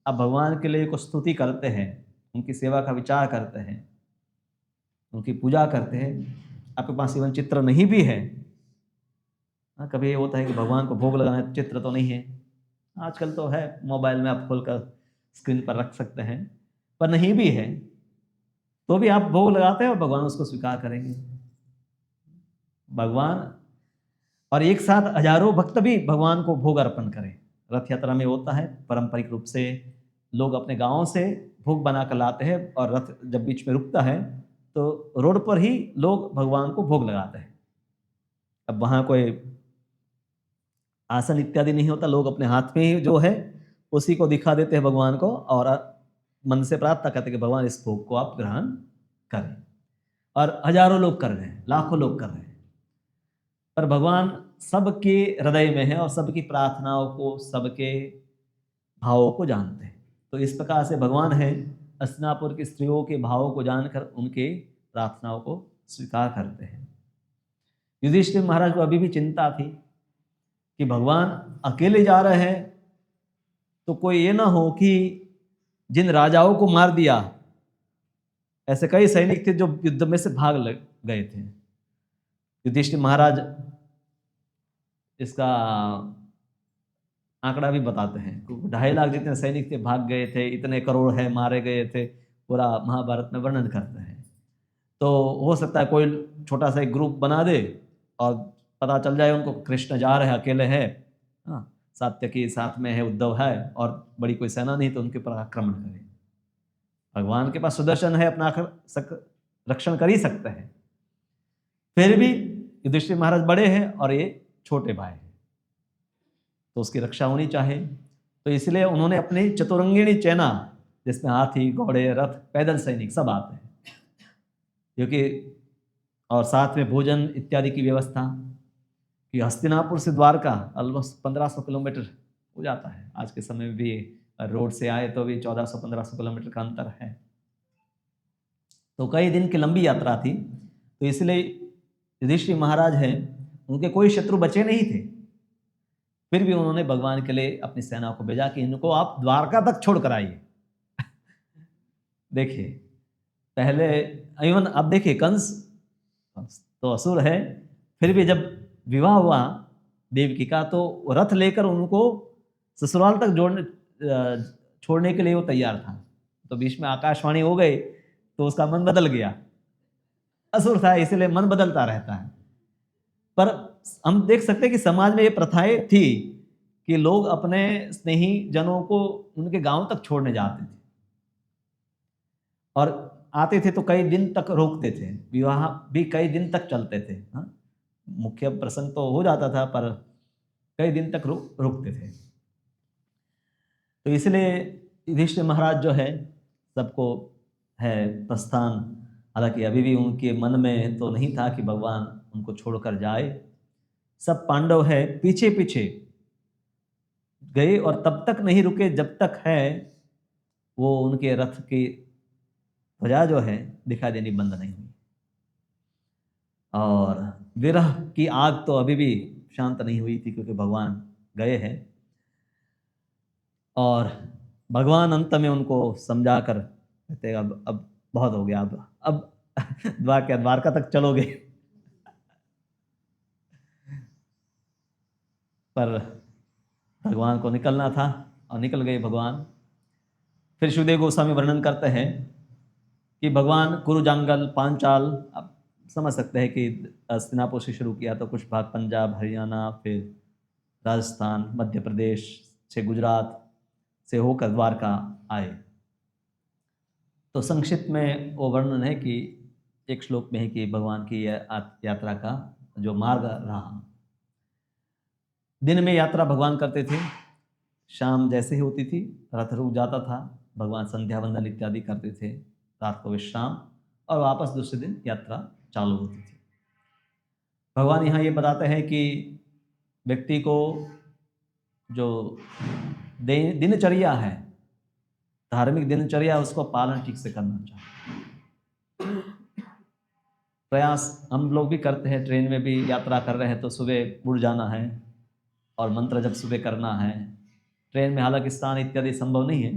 A: आप भगवान के लिए कुछ स्तुति करते हैं, उनकी सेवा का विचार करते हैं, उनकी पूजा करते हैं, आपके पास इवन चित्र नहीं भी है, कभी ये होता है कि भगवान को भोग लगाना है, चित्र तो नहीं है, आजकल तो है, मोबाइल में आप खोलकर स्क्रीन पर रख सकते हैं, पर नहीं भी है तो भी आप भोग लगाते हैं और भगवान उसको स्वीकार करेंगे। भगवान, और एक साथ हजारों भक्त भी भगवान को भोग अर्पण करें। रथ यात्रा में होता है, पारंपरिक रूप से लोग अपने गांवों से भोग बनाकर लाते हैं, और रथ जब बीच में रुकता है तो रोड पर ही लोग भगवान को भोग लगाते हैं। अब वहां कोई आसन इत्यादि नहीं होता, लोग अपने हाथ में ही जो है उसी को दिखा देते हैं भगवान को, और मन से प्रार्थना करते हैं कि भगवान इस भोग को आप ग्रहण करें। और हजारों लोग कर रहे हैं, लाखों लोग कर रहे हैं, पर भगवान सबके हृदय में है और सबकी प्रार्थनाओं को, सबके भावों को जानते हैं। तो इस प्रकार से भगवान है हस्तिनापुर की स्त्रियों के भावों को जानकर उनके प्रार्थनाओं को स्वीकार करते हैं। युधिष्ठिर महाराज को अभी भी चिंता थी कि भगवान अकेले जा रहे हैं तो कोई ये ना हो कि जिन राजाओं को मार दिया, ऐसे कई सैनिक थे जो युद्ध में से भाग गए थे। युधिष्ठिर महाराज इसका आंकड़ा भी बताते हैं, 2.5 लाख जितने सैनिक थे भाग गए थे, इतने करोड़ है मारे गए थे, पूरा महाभारत में वर्णन करते हैं। तो हो सकता है कोई छोटा सा एक ग्रुप बना दे और पता चल जाए उनको कृष्ण जा रहे हैं, अकेले हैं, हाँ, सात्यकी साथ में है, उद्धव है और बड़ी कोई सेना नहीं, तो उनके ऊपर आक्रमण करे। भगवान के पास सुदर्शन है, अपना रक्षण कर ही सकते हैं। फिर भी युधिष्ठिर महाराज बड़े हैं और ये छोटे भाई हैं, तो उसकी रक्षा होनी चाहिए। तो इसलिए उन्होंने अपनी चतुरंगिणी सेना, जिसमें हाथी, घोड़े, रथ, पैदल सैनिक सब आते हैं, क्योंकि और साथ में भोजन इत्यादि की व्यवस्था, कि हस्तिनापुर से द्वारका ऑलमोस्ट 1500 किलोमीटर हो जाता है। आज के समय में भी रोड से आए तो भी 1400-1500 किलोमीटर का अंतर है, तो कई दिन की लंबी यात्रा थी। तो इसलिए युधिष्ठिर महाराज हैं, उनके कोई शत्रु बचे नहीं थे, फिर भी उन्होंने भगवान के लिए अपनी सेना को भेजा कि इनको आप द्वारका तक छोड़ कर आइए। देखिए पहले इवन अब देखिए कंस तो असुर है, फिर भी जब विवाह हुआ देवकी का तो रथ लेकर उनको ससुराल तक छोड़ने के लिए वो तैयार था। तो बीच में आकाशवाणी हो गई तो उसका मन बदल गया। असुर था इसलिए मन बदलता रहता है। पर हम देख सकते हैं कि समाज में ये प्रथाएं थी कि लोग अपने स्नेही जनों को उनके गांव तक छोड़ने जाते थे और आते थे तो कई दिन तक रोकते थे, विवाह भी कई दिन तक चलते थे। हाँ, मुख्य प्रसंग तो हो जाता था पर कई दिन तक रुकते थे। तो इसलिए युधिष्ठिर महाराज जो है सबको है प्रस्थान, हालांकि अभी भी उनके मन में तो नहीं था कि भगवान उनको छोड़कर जाए। सब पांडव है पीछे पीछे गए और तब तक नहीं रुके जब तक है वो उनके रथ की ध्वजा जो है दिखाई देनी बंद नहीं हुई। और विरह की आग तो अभी भी शांत नहीं हुई थी, क्योंकि भगवान गए हैं। और भगवान अंत में उनको समझा कर कहते अब बहुत हो गया, अब द्वारका तक चलोगे। पर भगवान को निकलना था और निकल गए भगवान। फिर सुखदेव गोस्वामी वर्णन करते हैं कि भगवान कुरुजांगल, पांचाल, आप समझ सकते हैं कि हस्तिनापुर से शुरू किया तो कुछ भाग पंजाब, हरियाणा, फिर राजस्थान, मध्य प्रदेश से गुजरात से होकर द्वारका आए। तो संक्षिप्त में वो वर्णन है कि एक श्लोक में है कि भगवान की यात्रा का जो मार्ग रहा, दिन में यात्रा भगवान करते थे, शाम जैसे ही होती थी रथ रुक जाता था, भगवान संध्या वंदन इत्यादि करते थे, रात को विश्राम और वापस दूसरे दिन यात्रा चालू होती थी। भगवान यहाँ ये बताते हैं कि व्यक्ति को जो दिनचर्या है, धार्मिक दिनचर्या, उसको पालन ठीक से करना चाहिए। प्रयास हम लोग भी करते हैं, ट्रेन में भी यात्रा कर रहे हैं तो सुबह उठ जाना है और मंत्र जब सुबह करना है। ट्रेन में हालांकि स्नान इत्यादि संभव नहीं है,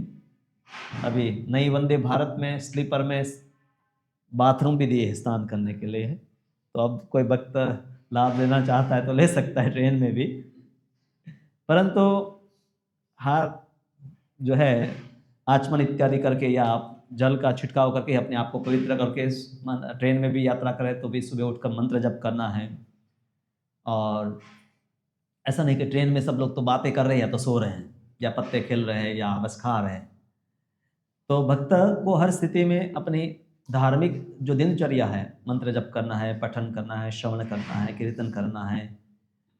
A: अभी नई वंदे भारत में स्लीपर में बाथरूम भी दिए स्नान करने के लिए, तो अब कोई भक्त लाभ लेना चाहता है तो ले सकता है ट्रेन में भी। परंतु हाथ जो है आचमन इत्यादि करके या जल का छिड़काव करके अपने आप को पवित्र करके ट्रेन में भी यात्रा करें तो भी सुबह उठकर मंत्र जप करना है। और ऐसा नहीं कि ट्रेन में सब लोग तो बातें कर रहे हैं या तो सो रहे हैं या पत्ते खेल रहे हैं या बस खा रहे हैं। तो भक्त को हर स्थिति में अपनी धार्मिक जो दिनचर्या है, मंत्र जप करना है, पठन करना है, श्रवण करना है, कीर्तन करना है,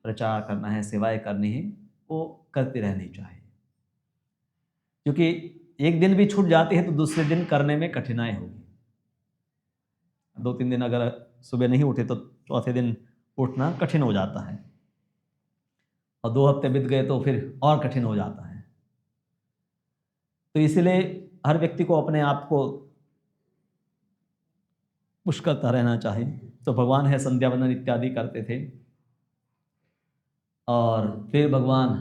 A: प्रचार करना है, सेवाएं करनी है, वो करती रहनी चाहिए। क्योंकि एक दिन भी छूट जाती है तो दूसरे दिन करने में कठिनाई होगी। 2-3 दिन अगर सुबह नहीं उठे तो चौथे दिन उठना कठिन हो जाता है, और 2 हफ्ते बीत गए तो फिर और कठिन हो जाता है। तो इसलिए हर व्यक्ति को अपने आप को पुश करता रहना चाहिए। तो भगवान है संध्या वंदन इत्यादि करते थे और फिर भगवान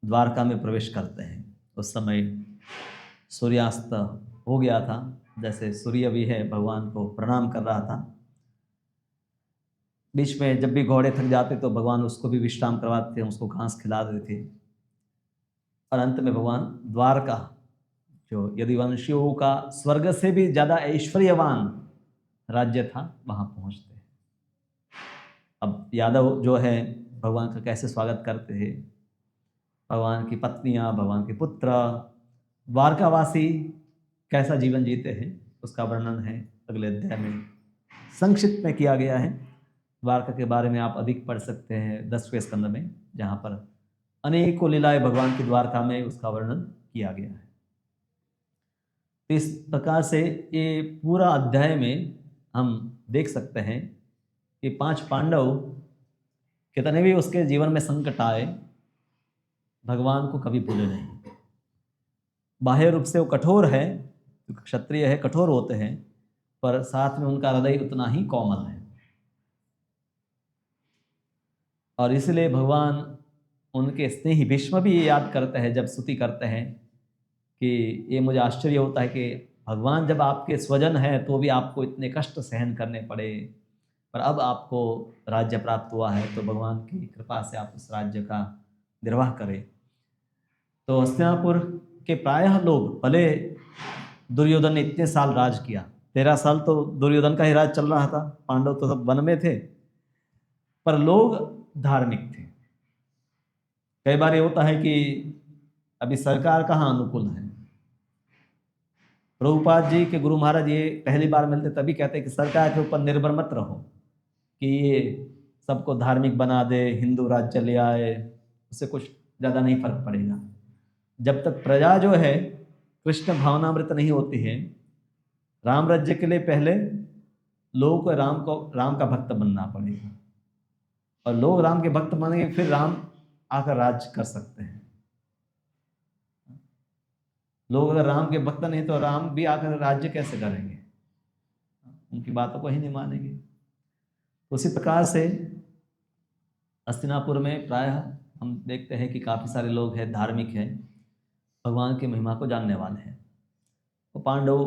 A: द्वारका में प्रवेश करते हैं। उस समय सूर्यास्त हो गया था, जैसे सूर्य भी है भगवान को प्रणाम कर रहा था। बीच में जब भी घोड़े थक जाते तो भगवान उसको भी विश्राम करवाते थे, उसको घास खिला देते थे। और अंत में भगवान द्वारका, जो यदुवंशियों का स्वर्ग से भी ज़्यादा ऐश्वर्यवान राज्य था, वहाँ पहुँचते हैं। अब यादव जो है भगवान का कैसे स्वागत करते हैं, भगवान की पत्नियाँ, भगवान के पुत्र, द्वारकावासी कैसा जीवन जीते हैं, उसका वर्णन है अगले अध्याय में संक्षिप्त में किया गया है। द्वारका के बारे में आप अधिक पढ़ सकते हैं 10वें स्कंद में, जहाँ पर अनेकों लीलाएं भगवान की द्वारका में उसका वर्णन किया गया है। तो इस प्रकार से ये पूरा अध्याय में हम देख सकते हैं कि 5 पांडव कितने भी उसके जीवन में संकट आए, भगवान को कभी भूले नहीं। बाह्य रूप से वो कठोर है, क्षत्रिय है, कठोर होते हैं, पर साथ में उनका हृदय उतना ही कोमल है। और इसलिए भगवान उनके स्नेही भीष्म भी ये याद करते हैं जब स्तुति करते हैं कि ये मुझे आश्चर्य होता है कि भगवान जब आपके स्वजन हैं तो भी आपको इतने कष्ट सहन करने पड़े, पर अब आपको राज्य प्राप्त हुआ है तो भगवान की कृपा से आप उस राज्य का निर्वाह करें। तो हस्तिनापुर के प्रायः लोग, भले दुर्योधन ने इतने साल राज किया, 13 साल तो दुर्योधन का ही राज चल रहा था, पांडव तो सब वन में थे, पर लोग धार्मिक थे। कई बार ये होता है कि अभी सरकार कहाँ अनुकूल है। प्रभुपाद जी के गुरु महाराज ये पहली बार मिलते तभी कहते हैं कि सरकार के ऊपर निर्भर मत रहो कि ये सबको धार्मिक बना दे, हिंदू राज्य ले आए, उससे कुछ ज़्यादा नहीं फर्क पड़ेगा। जब तक प्रजा जो है कृष्ण भावनामृत नहीं होती है, राम राज्य के लिए पहले लोगों को राम का भक्त बनना पड़ेगा, और लोग राम के भक्त बनेंगे फिर राम आकर राज कर सकते हैं। लोग अगर राम के भक्त नहीं तो राम भी आकर राज्य कैसे करेंगे, उनकी बातों को ही नहीं मानेंगे। उसी प्रकार से हस्तिनापुर में प्रायः हम देखते हैं कि काफ़ी सारे लोग हैं, धार्मिक हैं, भगवान की महिमा को जानने वाले हैं। तो पांडव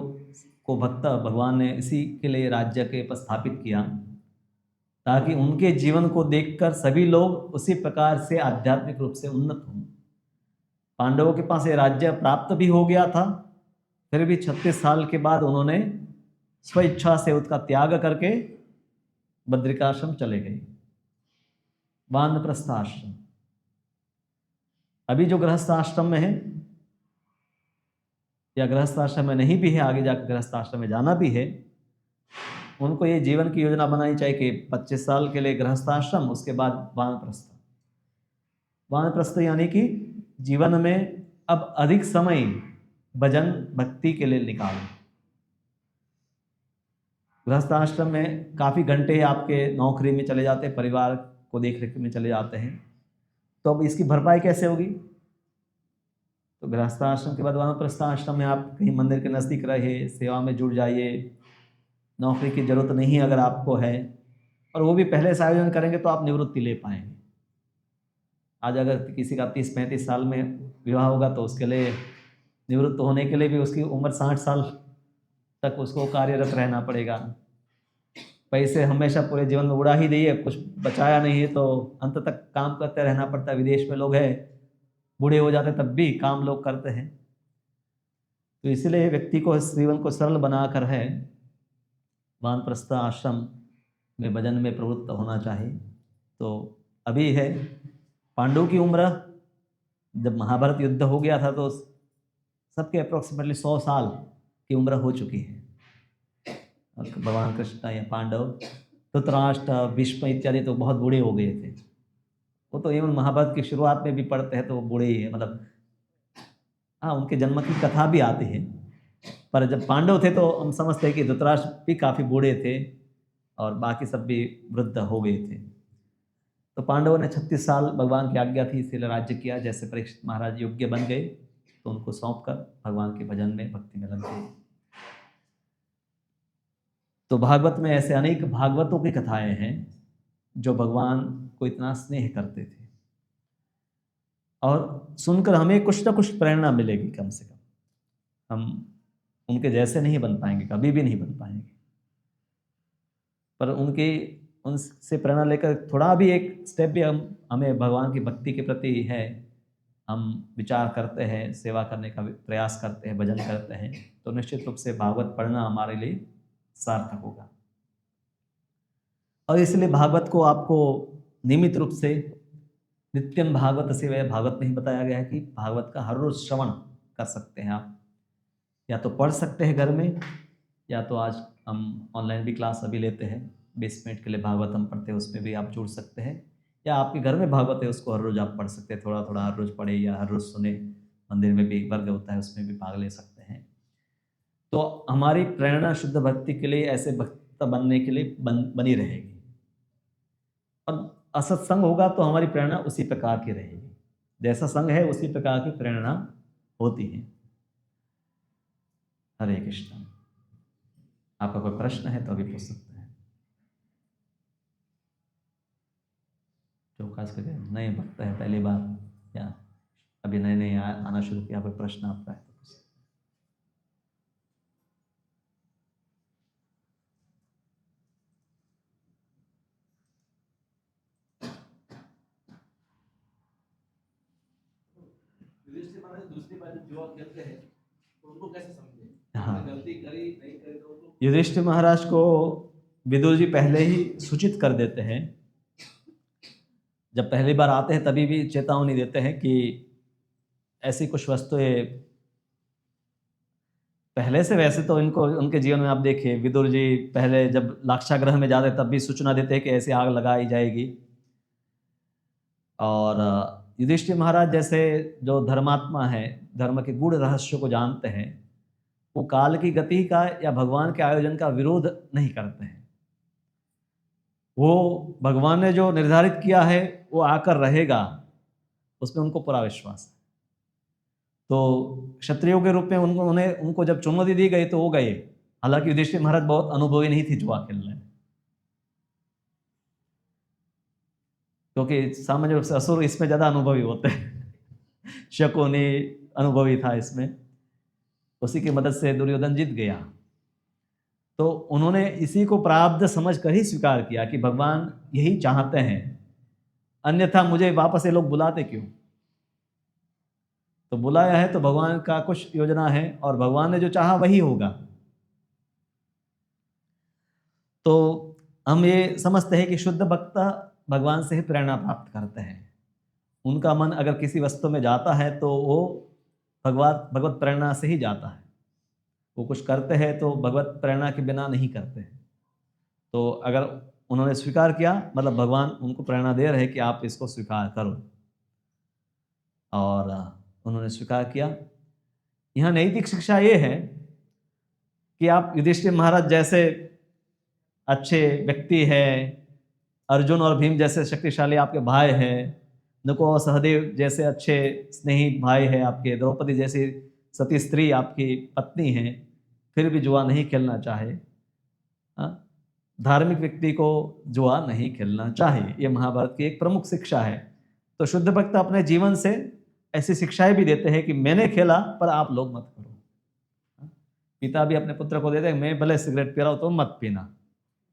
A: को भक्त भगवान ने इसी के लिए राज्य के पर स्थापित किया, ताकि उनके जीवन को देखकर सभी लोग उसी प्रकार से आध्यात्मिक रूप से उन्नत हों। पांडवों के पास ये राज्य प्राप्त भी हो गया था, फिर भी 36 साल के बाद उन्होंने स्वेच्छा से उसका त्याग करके बद्रिकाश्रम चले गए, वानप्रस्थ आश्रम। अभी जो गृहस्थ आश्रम में है या गृहस्थ आश्रम में नहीं भी है, आगे जाकर गृहस्थ आश्रम में जाना भी है, उनको ये जीवन की योजना बनानी चाहिए कि 25 साल के लिए गृहस्थ आश्रम, उसके बाद वानप्रस्थ। वानप्रस्थ यानी कि जीवन में अब अधिक समय भजन भक्ति के लिए निकालो। गृहस्थ आश्रम में काफ़ी घंटे आपके नौकरी में चले जाते हैं, परिवार को देख रेख में चले जाते हैं, तो अब इसकी भरपाई कैसे होगी। तो गृहस्थ आश्रम के बाद वानप्रस्थ आश्रम में आप कहीं मंदिर के नज़दीक रहे, सेवा में जुड़ जाइए, नौकरी की ज़रूरत नहीं अगर आपको है, और वो भी पहले से आयोजन करेंगे तो आप निवृत्ति ले पाएंगे। आज अगर किसी का 30-35 साल में विवाह होगा तो उसके लिए निवृत्त होने के लिए भी उसकी उम्र 60 साल तक उसको कार्यरत रहना पड़ेगा। पैसे हमेशा पूरे जीवन में उड़ा ही दिए, कुछ बचाया नहीं है तो अंत तक काम करते रहना पड़ता है। विदेश में लोग हैं, बूढ़े हो जाते तब भी काम लोग करते हैं। तो इसलिए व्यक्ति को जीवन को सरल बनाकर है वानप्रस्थ आश्रम में भजन में प्रवृत्त होना चाहिए। तो अभी है पांडव की उम्र, जब महाभारत युद्ध हो गया था तो सबके अप्रोक्सीमेटली 100 साल की उम्र हो चुकी है। भगवान कृष्ण या पांडव, धृतराष्ट्र, भीष्म इत्यादि तो बहुत बूढ़े हो गए थे। वो तो एवं महाभारत की शुरुआत में भी पढ़ते हैं तो वो बूढ़े ही है, मतलब हाँ उनके जन्म की कथा भी आती है, पर जब पांडव थे तो हम समझते हैं कि धृतराष्ट्र भी काफ़ी बूढ़े थे और बाकी सब भी वृद्ध हो गए थे। तो पांडवों ने 36 साल भगवान की आज्ञा थी इसलिए राज्य किया। जैसे परीक्षित महाराज योग्य बन गए तो उनको सौंप कर भगवान के भजन में भक्ति में लग गए। तो भागवत में ऐसे अनेक भागवतों की कथाएं हैं जो भगवान को इतना स्नेह करते थे, और सुनकर हमें कुछ ना कुछ प्रेरणा मिलेगी। कम से कम हम उनके जैसे नहीं बन पाएंगे, कभी भी नहीं बन पाएंगे, पर उनसे प्रेरणा लेकर थोड़ा भी एक स्टेप भी हमें भगवान की भक्ति के प्रति है, हम विचार करते हैं, सेवा करने का प्रयास करते हैं, भजन करते हैं, तो निश्चित रूप से भागवत पढ़ना हमारे लिए सार्थक होगा। और इसलिए भागवत को आपको नियमित रूप से नित्यम भागवत सेवा, भागवत में ही बताया गया है कि भागवत का हर रोज श्रवण कर सकते हैं आप, या तो पढ़ सकते हैं घर में, या तो आज हम ऑनलाइन भी क्लास अभी लेते हैं, 20 मिनट के लिए भागवत हम पढ़ते हैं, उसमें भी आप जुड़ सकते हैं, या आपके घर में भागवत है उसको हर रोज आप पढ़ सकते हैं, थोड़ा थोड़ा हर रोज पढ़े या हर रोज सुने, मंदिर में भी वर्ग होता है उसमें भी भाग ले सकते हैं। तो हमारी प्रेरणा शुद्ध भक्ति के लिए, ऐसे भक्त बनने के लिए बनी रहेगी। और असत्संग होगा तो हमारी प्रेरणा उसी प्रकार की रहेगी, जैसा संग है उसी प्रकार की प्रेरणा होती है। हरे कृष्ण। आपका कोई प्रश्न है तो अभी पूछ सकते हैं। जो खास करके नए भक्त है, पहली बार या अभी नए नए आना शुरू किया, कोई प्रश्न आपका है तो पूछ सकते हैं।
B: दूसरी बात जो करते हैं तो उनको कैसे समझे?
A: हाँ,
B: गलती करी नहीं करी तो उनको
A: युधिष्ठिर महाराज को विदुर जी पहले ही सूचित कर देते हैं, जब पहली बार आते हैं तभी भी चेतावनी देते हैं कि ऐसी कुछ वस्तुएं पहले से, वैसे तो इनको उनके जीवन में आप देखिए, विदुर जी पहले जब लाक्षागृह में जाते तब भी सूचना देते हैं कि ऐसी आग लगाई जाएगी। और युधिष्ठिर महाराज जैसे जो धर्मात्मा है, धर्म के गूढ़ रहस्यों को जानते हैं, वो काल की गति का या भगवान के आयोजन का विरोध नहीं करते हैं। वो भगवान ने जो निर्धारित किया है वो आकर रहेगा, उसमें उनको पूरा विश्वास है। तो क्षत्रियों के रूप में उनको जब चुनौती दी गई तो वो गए। हालांकि युधिष्ठिर महाराज बहुत अनुभवी नहीं थी जुआ खेलने में, क्योंकि सामान्य रूप से असुर इसमें ज्यादा अनुभवी होते हैं। शकुनी अनुभवी था इसमें, उसी की मदद से दुर्योधन जीत गया। तो उन्होंने इसी को प्रारब्ध समझ कर ही स्वीकार किया कि भगवान यही चाहते हैं, अन्यथा मुझे वापस ये लोग बुलाते क्यों। तो बुलाया है तो भगवान का कुछ योजना है, और भगवान ने जो चाहा वही होगा। तो हम ये समझते हैं कि शुद्ध भक्त भगवान से ही प्रेरणा प्राप्त करते हैं। उनका मन अगर किसी वस्तु में जाता है तो वो भगवत प्रेरणा से ही जाता है। वो कुछ करते हैं तो भगवत प्रेरणा के बिना नहीं करते हैं। तो अगर उन्होंने स्वीकार किया, मतलब भगवान उनको प्रेरणा दे रहे कि आप इसको स्वीकार करो, और उन्होंने स्वीकार किया। यहाँ नैतिक शिक्षा ये है कि आप युधिष्ठिर महाराज जैसे अच्छे व्यक्ति हैं, अर्जुन और भीम जैसे शक्तिशाली आपके भाई हैं, नकुल और सहदेव जैसे अच्छे स्नेही भाई हैं आपके, द्रौपदी जैसी सती स्त्री आपकी पत्नी हैं, फिर भी जुआ नहीं खेलना चाहे। धार्मिक व्यक्ति को जुआ नहीं खेलना चाहिए, ये महाभारत की एक प्रमुख शिक्षा है। तो शुद्ध भक्त अपने जीवन से ऐसी शिक्षाएं भी देते हैं कि मैंने खेला पर आप लोग मत करो। पिता भी अपने पुत्र को देते हैं, मैं भले सिगरेट पी रहा हूं तो मत पीना,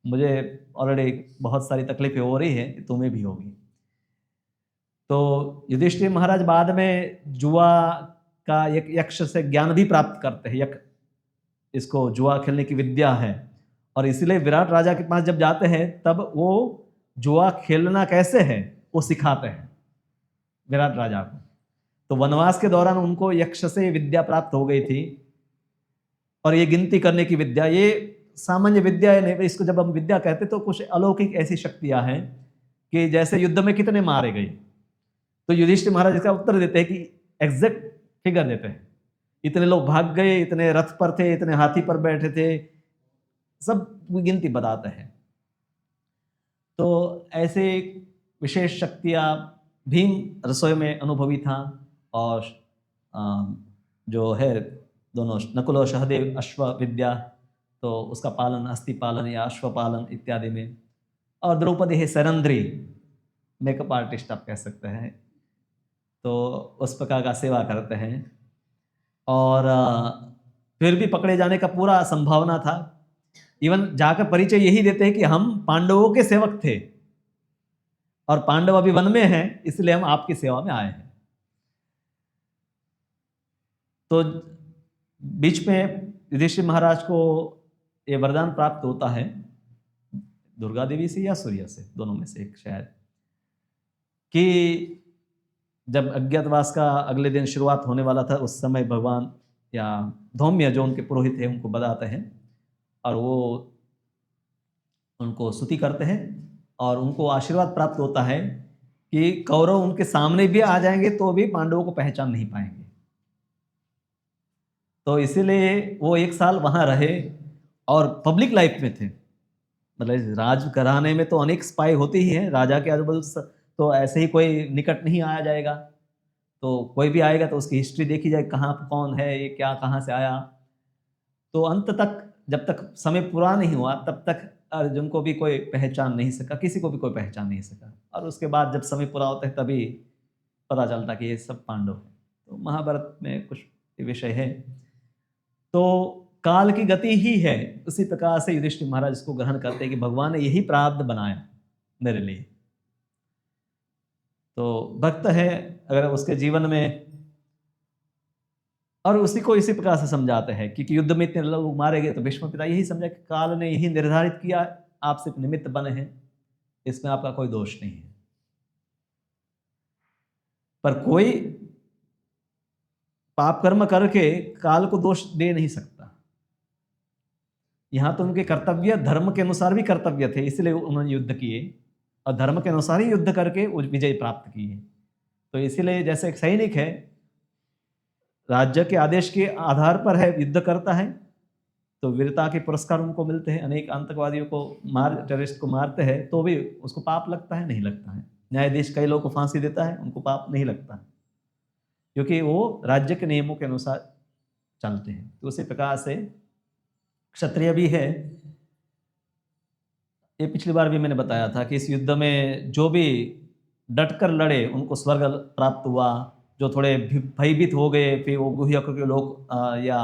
A: मुझे ऑलरेडी बहुत सारी तकलीफें हो रही है, तुम्हें भी होगी। तो युधिष्ठिर महाराज बाद में जुआ का एक यक्ष से ज्ञान भी प्राप्त करते हैं। इसको जुआ खेलने की विद्या है, और इसलिए विराट राजा के पास जब जाते हैं तब वो जुआ खेलना कैसे है वो सिखाते हैं विराट राजा को। तो वनवास के दौरान उनको यक्ष से विद्या प्राप्त हो गई थी, और ये गिनती करने की विद्या, ये सामान्य विद्या है नहीं, इसको जब हम विद्या कहते तो कुछ अलौकिक ऐसी शक्तियां हैं कि जैसे युद्ध में कितने मारे गए। तो युधिष्ठिर महाराज इसका उत्तर देते हैं कि एग्जैक्ट फिगर देते हैं, इतने लोग भाग गए, इतने रथ पर थे, इतने हाथी पर बैठे थे, सब गिनती बताते हैं। तो ऐसे विशेष शक्तियां, भीम रसोई में अनुभवी था, और जो है दोनों नकुल और सहदेव अश्व विद्या, तो उसका पालन, अस्थि पालन या अश्व पालन इत्यादि में। और द्रौपदी है सरंद्री, मेकअप आर्टिस्ट आप कह सकते हैं, तो उस प्रकार का सेवा करते हैं। और फिर भी पकड़े जाने का पूरा संभावना था। इवन जाकर परिचय यही देते हैं कि हम पांडवों के सेवक थे और पांडव अभी वन में हैं, इसलिए हम आपकी सेवा में आए हैं। तो बीच में युधिष्ठिर महाराज को ये वरदान प्राप्त होता है, दुर्गा देवी से या सूर्य से, दोनों में से एक शायद, कि जब अज्ञातवास का अगले दिन शुरुआत होने वाला था, उस समय भगवान या धौम्य जो उनके पुरोहित हैं उनको बताते हैं और वो उनको स्तुति करते हैं और उनको आशीर्वाद प्राप्त होता है कि कौरव उनके सामने भी आ जाएंगे तो भी पांडवों को पहचान नहीं पाएंगे। तो इसीलिए वो 1 साल वहां रहे और पब्लिक लाइफ में थे। मतलब राज घराने में तो अनेक स्पाई होती ही हैं, राजा के आजू बाजू तो ऐसे ही कोई निकट नहीं आया जाएगा, तो कोई भी आएगा तो उसकी हिस्ट्री देखी जाए, कहाँ कौन है ये, क्या कहाँ से आया। तो अंत तक जब तक समय पूरा नहीं हुआ तब तक अर्जुन को भी कोई पहचान नहीं सका, किसी को भी कोई पहचान नहीं सका। और उसके बाद जब समय पूरा होता है तभी पता चलता कि ये सब पांडव हैं। तो महाभारत में कुछ विषय है। तो काल की गति ही है, उसी प्रकार से युधिष्ठिर महाराज इसको ग्रहण करते हैं कि भगवान ने यही प्रारब्ध बनाया मेरे लिए। तो भक्त है अगर उसके जीवन में, और उसी को इसी प्रकार से समझाते हैं कि युद्ध में इतने लोग मारे गए तो भीष्म पिता यही समझा कि काल ने यही निर्धारित किया, आप सिर्फ निमित्त बने हैं, इसमें आपका कोई दोष नहीं है। पर कोई पाप कर्म करके काल को दोष दे नहीं सकता। यहां तो उनके कर्तव्य धर्म के अनुसार भी कर्तव्य थे, इसलिए उन्होंने युद्ध किए और धर्म के अनुसार ही युद्ध करके विजय प्राप्त किए। तो इसीलिए जैसे एक सैनिक है, राज्य के आदेश के आधार पर है युद्ध करता है, तो वीरता के पुरस्कार उनको मिलते हैं। अनेक आतंकवादियों को टेररिस्ट को मारते हैं तो भी उसको पाप लगता है, नहीं लगता है। न्यायाधीश कई लोगों को फांसी देता है, उनको पाप नहीं लगता है, क्योंकि वो राज्य के नियमों के अनुसार चलते हैं। तो उसी प्रकार से क्षत्रिय भी है। ये पिछली बार भी मैंने बताया था कि इस युद्ध में जो भी डटकर लड़े उनको स्वर्ग प्राप्त हुआ। जो थोड़े भयभीत हो गए फिर वो गुह्यक के लोग या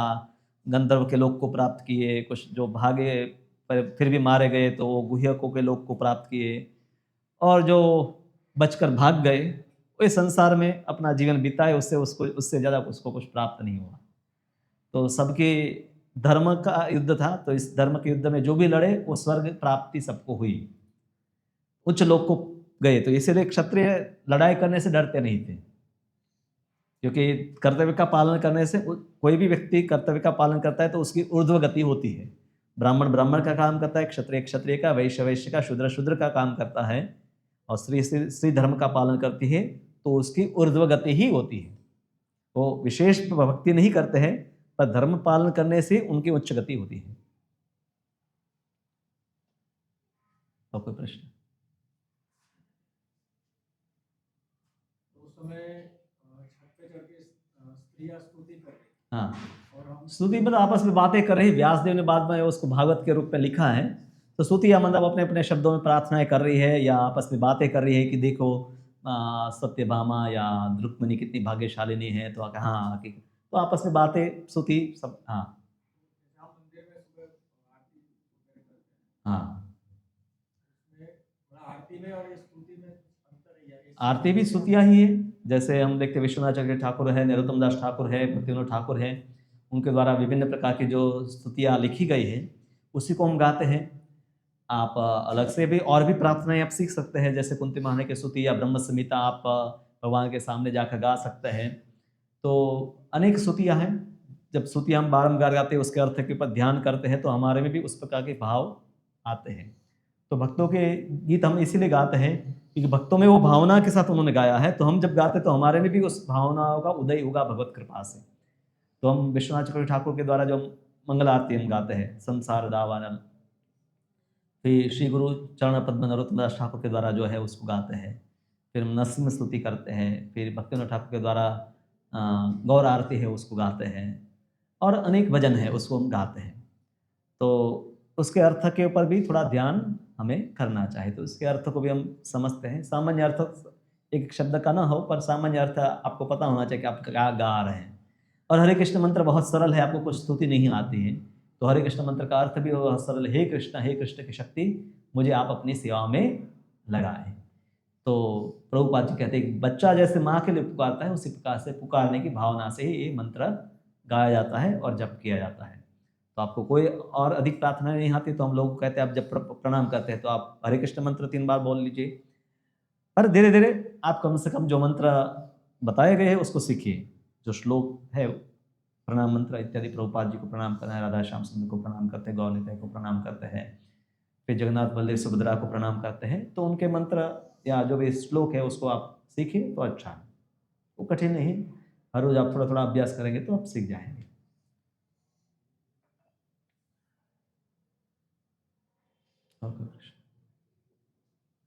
A: गंधर्व के लोग को प्राप्त किए। कुछ जो भागे पर फिर भी मारे गए तो वो गुह्यकों के लोग को प्राप्त किए, और जो बचकर भाग गए वो इस संसार में अपना जीवन बिताए, उससे ज़्यादा उसको कुछ प्राप्त नहीं हुआ। तो सबके धर्म का युद्ध था, तो इस धर्म के युद्ध में जो भी लड़े वो स्वर्ग प्राप्ति सबको हुई, उच्च लोक को गए। तो इसीलिए क्षत्रिय लड़ाई करने से डरते नहीं थे, क्योंकि कर्तव्य का पालन करने से कोई भी व्यक्ति कर्तव्य का पालन करता है तो उसकी ऊर्ध्व गति होती है। ब्राह्मण ब्राह्मण का काम करता है, क्षत्रिय क्षत्रिय का, वैश्य वैश्य का, शूद्र शूद्र का काम करता है, और स्त्री धर्म का पालन करती है तो उसकी ऊर्ध्व गति ही होती है। वो विशेष भक्ति नहीं करते हैं पर धर्म पालन करने से उनकी उच्च गति होती है। और कोई प्रश्न?
B: उस समय छत पे चढ़ के स्त्रियां स्तुति कर रही,
A: हाँ,
B: और हम
A: स्तुति मतलब आपस में बातें कर रही। व्यासदेव ने बाद में उसको भागवत के रूप में लिखा है। तो स्तुति या मतलब अपने अपने शब्दों में प्रार्थनाएं कर रही है या आपस में बातें कर रही है कि देखो सत्यभामा या रुक्मिणी कितनी भाग्यशालिनी है। तो हाँ, तो आपस में बातें स्तुति सब। हाँ
B: जहाँ मंदिर में सुबह आरती वगैरह करते हैं,
A: हाँ,
B: उसमें थोड़ा आरती में और ये स्तुति में अंतर है या एक
A: आरती भी स्तुतियाँ ही है। जैसे हम देखते विश्वनाथ चक्रवर्ती ठाकुर है, नरोत्तम दास ठाकुर है, भक्तिविनोद ठाकुर है, उनके द्वारा विभिन्न प्रकार की जो स्तुतियाँ लिखी गई है उसी को हम गाते हैं। आप अलग से भी और भी प्रार्थनाएं आप सीख सकते हैं, जैसे कुंती महाने की स्तुति या ब्रह्म संहिता आप भगवान के सामने जाकर गा सकते हैं। तो अनेक स्तुतियाँ हैं। जब स्तुतियाँ हम बारंबार गाते हैं, उसके अर्थ के ऊपर ध्यान करते हैं तो हमारे में भी उस प्रकार के भाव आते हैं। तो भक्तों के गीत हम इसीलिए गाते हैं क्योंकि भक्तों में वो भावना के साथ उन्होंने गाया है। तो हम जब गाते तो हमारे में भी उस भावनाओं का उदय होगा भगवत कृपा से। तो हम विश्वनाथ चक्रवर्ती ठाकुर के द्वारा जो मंगल आरती हम गाते हैं, संसार दावानल, फिर श्री गुरु चरण पद्म नरोत्तम दास ठाकुर के द्वारा जो है उसको गाते हैं। फिर हम नरसिंह स्तुति करते हैं, फिर भक्तिविनोद ठाकुर के द्वारा गौर आरती है उसको गाते हैं, और अनेक भजन है उसको हम गाते हैं। तो उसके अर्थ के ऊपर भी थोड़ा ध्यान हमें करना चाहिए। तो इसके अर्थ को भी हम समझते हैं। सामान्य अर्थ एक शब्द का ना हो, पर सामान्य अर्थ आपको पता होना चाहिए कि आप क्या गा रहे हैं। और हरे कृष्ण मंत्र बहुत सरल है, आपको कुछ स्तुति नहीं आती है तो हरे कृष्ण मंत्र का अर्थ भी बहुत सरल, हे कृष्ण की शक्ति मुझे आप अपनी सेवा में लगाएं। तो प्रभुपाद जी कहते हैं बच्चा जैसे माँ के लिए पुकारता है, उसी प्रकार से पुकारने की भावना से ही ये मंत्र गाया जाता है और जप किया जाता है। तो आपको कोई और अधिक प्रार्थना नहीं आती तो हम लोग को कहते हैं आप जब प्रणाम करते हैं तो आप हरे कृष्ण मंत्र 3 बार बोल लीजिए। पर धीरे धीरे आप कम से कम जो मंत्र बताए गए हैं उसको सीखिए। जो श्लोक है प्रणाम मंत्र इत्यादि, प्रभुपाद जी को प्रणाम करना है, राधा श्याम सुंदर को प्रणाम करते हैं, गौर निताई को प्रणाम करते हैं, फिर जगन्नाथ बलदेव सुभद्रा को प्रणाम करते हैं। तो उनके मंत्र या जो भी श्लोक है उसको आप सीखिए तो अच्छा है, वो कठिन नहीं। हर रोज आप थोड़ा थोड़ा अभ्यास करेंगे तो आप सीख जाएंगे।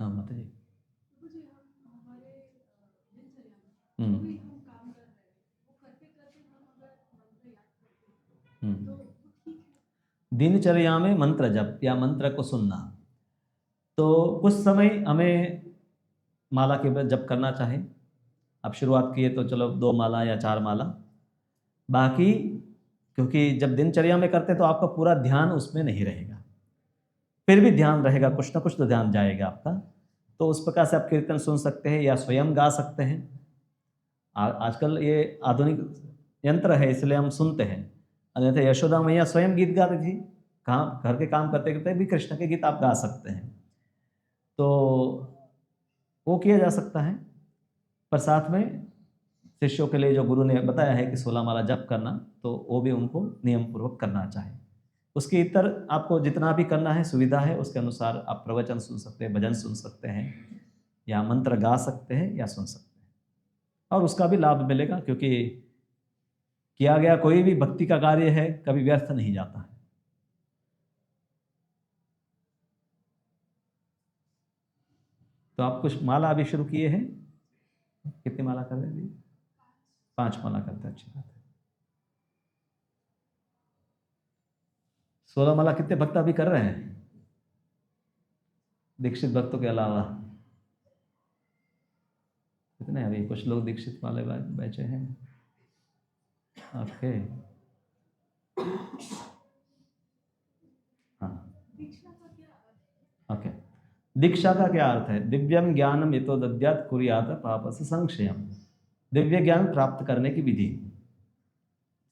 A: हाँ माता जी। दिनचर्या में मंत्र जप या मंत्र को सुनना, तो कुछ समय हमें माला के जप करना चाहे। आप शुरुआत किए तो चलो 2 माला या 4 माला, बाकी क्योंकि जब दिनचर्या में करते तो आपका पूरा ध्यान उसमें नहीं रहेगा, फिर भी ध्यान रहेगा, कुछ ना कुछ तो ध्यान जाएगा आपका। तो उस प्रकार से आप कीर्तन सुन सकते हैं या स्वयं गा सकते हैं। आजकल ये आधुनिक यंत्र है इसलिए हम सुनते हैं, अन्यथा यशोदा मैया स्वयं गीत गाती थी, काम घर के काम करते करते भी कृष्ण के गीत आप गा सकते हैं। तो वो किया जा सकता है, पर साथ में शिष्यों के लिए जो गुरु ने बताया है कि 16 माला जप करना, तो वो भी उनको नियम पूर्वक करना चाहिए। उसके इतर आपको जितना भी करना है सुविधा है, उसके अनुसार आप प्रवचन सुन सकते हैं, भजन सुन सकते हैं, या मंत्र गा सकते हैं या सुन सकते हैं, और उसका भी लाभ मिलेगा, क्योंकि किया गया कोई भी भक्ति का कार्य है कभी व्यर्थ नहीं जाता है। तो आप कुछ माला अभी शुरू किए हैं? कितनी माला कर रहे हैं? 5 माला करते हैं, अच्छी बात है। 16 माला कितने भक्त अभी कर रहे हैं दीक्षित भक्तों के अलावा? कितने अभी? कुछ लोग दीक्षित वाले बैचे हैं। ओके, हाँ ओके। दीक्षा का क्या अर्थ है? दिव्यम ज्ञानम यतो दद्यात् कुर्यात् पापस्य संक्षयम। दिव्य ज्ञान प्राप्त करने की विधि।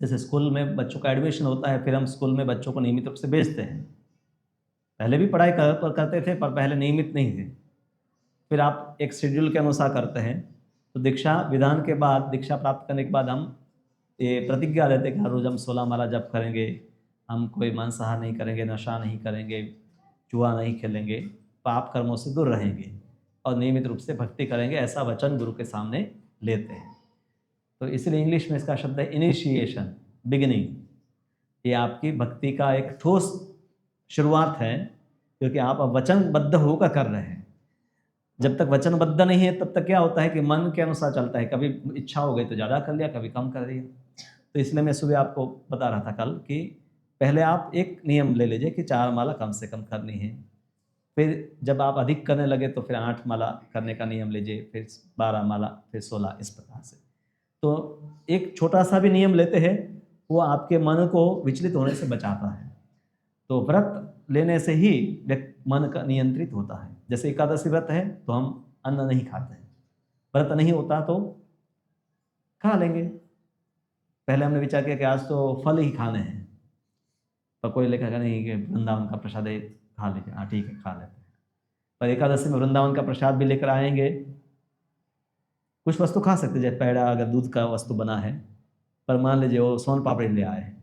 A: जैसे स्कूल में बच्चों का एडमिशन होता है, फिर हम स्कूल में बच्चों को नियमित रूप से भेजते हैं। पहले भी पढ़ाई करते थे, पर पहले नियमित नहीं थे। फिर आप एक शेड्यूल के अनुसार करते हैं। तो दीक्षा विधान के बाद, दीक्षा प्राप्त करने के बाद हम ये प्रतिज्ञा लेते हैं कि हर रोज हम 16 माला जप करेंगे, हम कोई मांसाहार नहीं करेंगे, नशा नहीं करेंगे, जुआ नहीं खेलेंगे, पाप कर्मों से दूर रहेंगे और नियमित रूप से भक्ति करेंगे, ऐसा वचन गुरु के सामने लेते हैं। तो इसलिए इंग्लिश में इसका शब्द है इनिशिएशन, बिगिनिंग। ये आपकी भक्ति का एक ठोस शुरुआत है, क्योंकि आप अब वचनबद्ध होकर कर रहे हैं। जब तक वचनबद्ध नहीं है तब तक क्या होता है कि मन के अनुसार चलता है, कभी इच्छा हो गई तो ज़्यादा कर लिया, कभी कम कर दिया। तो इसलिए मैं सुबह आपको बता रहा था कल कि पहले आप एक नियम ले लीजिए कि 4 माला कम से कम करनी है। फिर जब आप अधिक करने लगे तो फिर 8 माला करने का नियम लीजिए, फिर 12 माला, फिर 16, इस प्रकार से। तो एक छोटा सा भी नियम लेते हैं वो आपके मन को विचलित होने से बचाता है। तो व्रत लेने से ही मन का नियंत्रित होता है। जैसे एकादशी व्रत है तो हम अन्न नहीं खाते हैं, व्रत नहीं होता तो खा लेंगे। पहले हमने विचार किया कि आज तो फल ही खाने हैं, पर कोई लेकर नहीं कि वृंदावन का प्रसाद है खा लीजिए, हाँ ठीक है खा लेते हैं। पर एकादशी में वृंदावन का प्रसाद भी लेकर आएंगे। कुछ वस्तु खा सकते, जैसे पेड़ा अगर दूध का वस्तु बना है, पर मान लीजिए वो सोन पापड़ी ले आए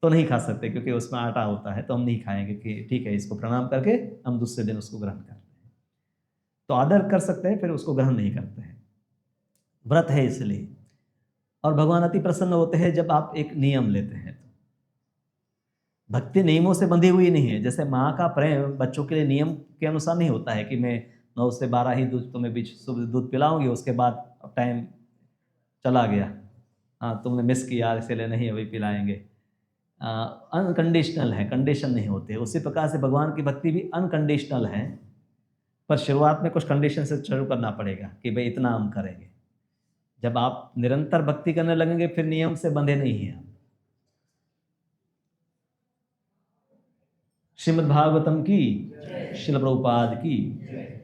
A: तो नहीं खा सकते, क्योंकि उसमें आटा होता है, तो हम नहीं खाएंगे कि ठीक है इसको प्रणाम करके हम दूसरे दिन उसको ग्रहण करते हैं। तो आदर कर सकते हैं, फिर उसको ग्रहण नहीं करते हैं, व्रत है इसलिए। और भगवान अति प्रसन्न होते हैं जब आप एक नियम लेते हैं। तो भक्ति नियमों से बंधी हुई नहीं है। जैसे माँ का प्रेम बच्चों के लिए नियम के अनुसार नहीं होता है कि मैं 9 से 12 ही दूध तुम्हें बीच सुबह दूध पिलाऊंगी, उसके बाद टाइम चला गया, हाँ तुमने मिस किया इसलिए नहीं अभी पिलाएंगे। अनकंडीशनल है, कंडीशन नहीं होते। उसी प्रकार से भगवान की भक्ति भी अनकंडीशनल है, पर शुरुआत में कुछ कंडीशन से शुरू करना पड़ेगा कि भाई इतना हम करेंगे। जब आप निरंतर भक्ति करने लगेंगे फिर नियम से बंधे नहीं हैं आप। श्रीमद् भागवतम की, श्रील प्रभुपाद की।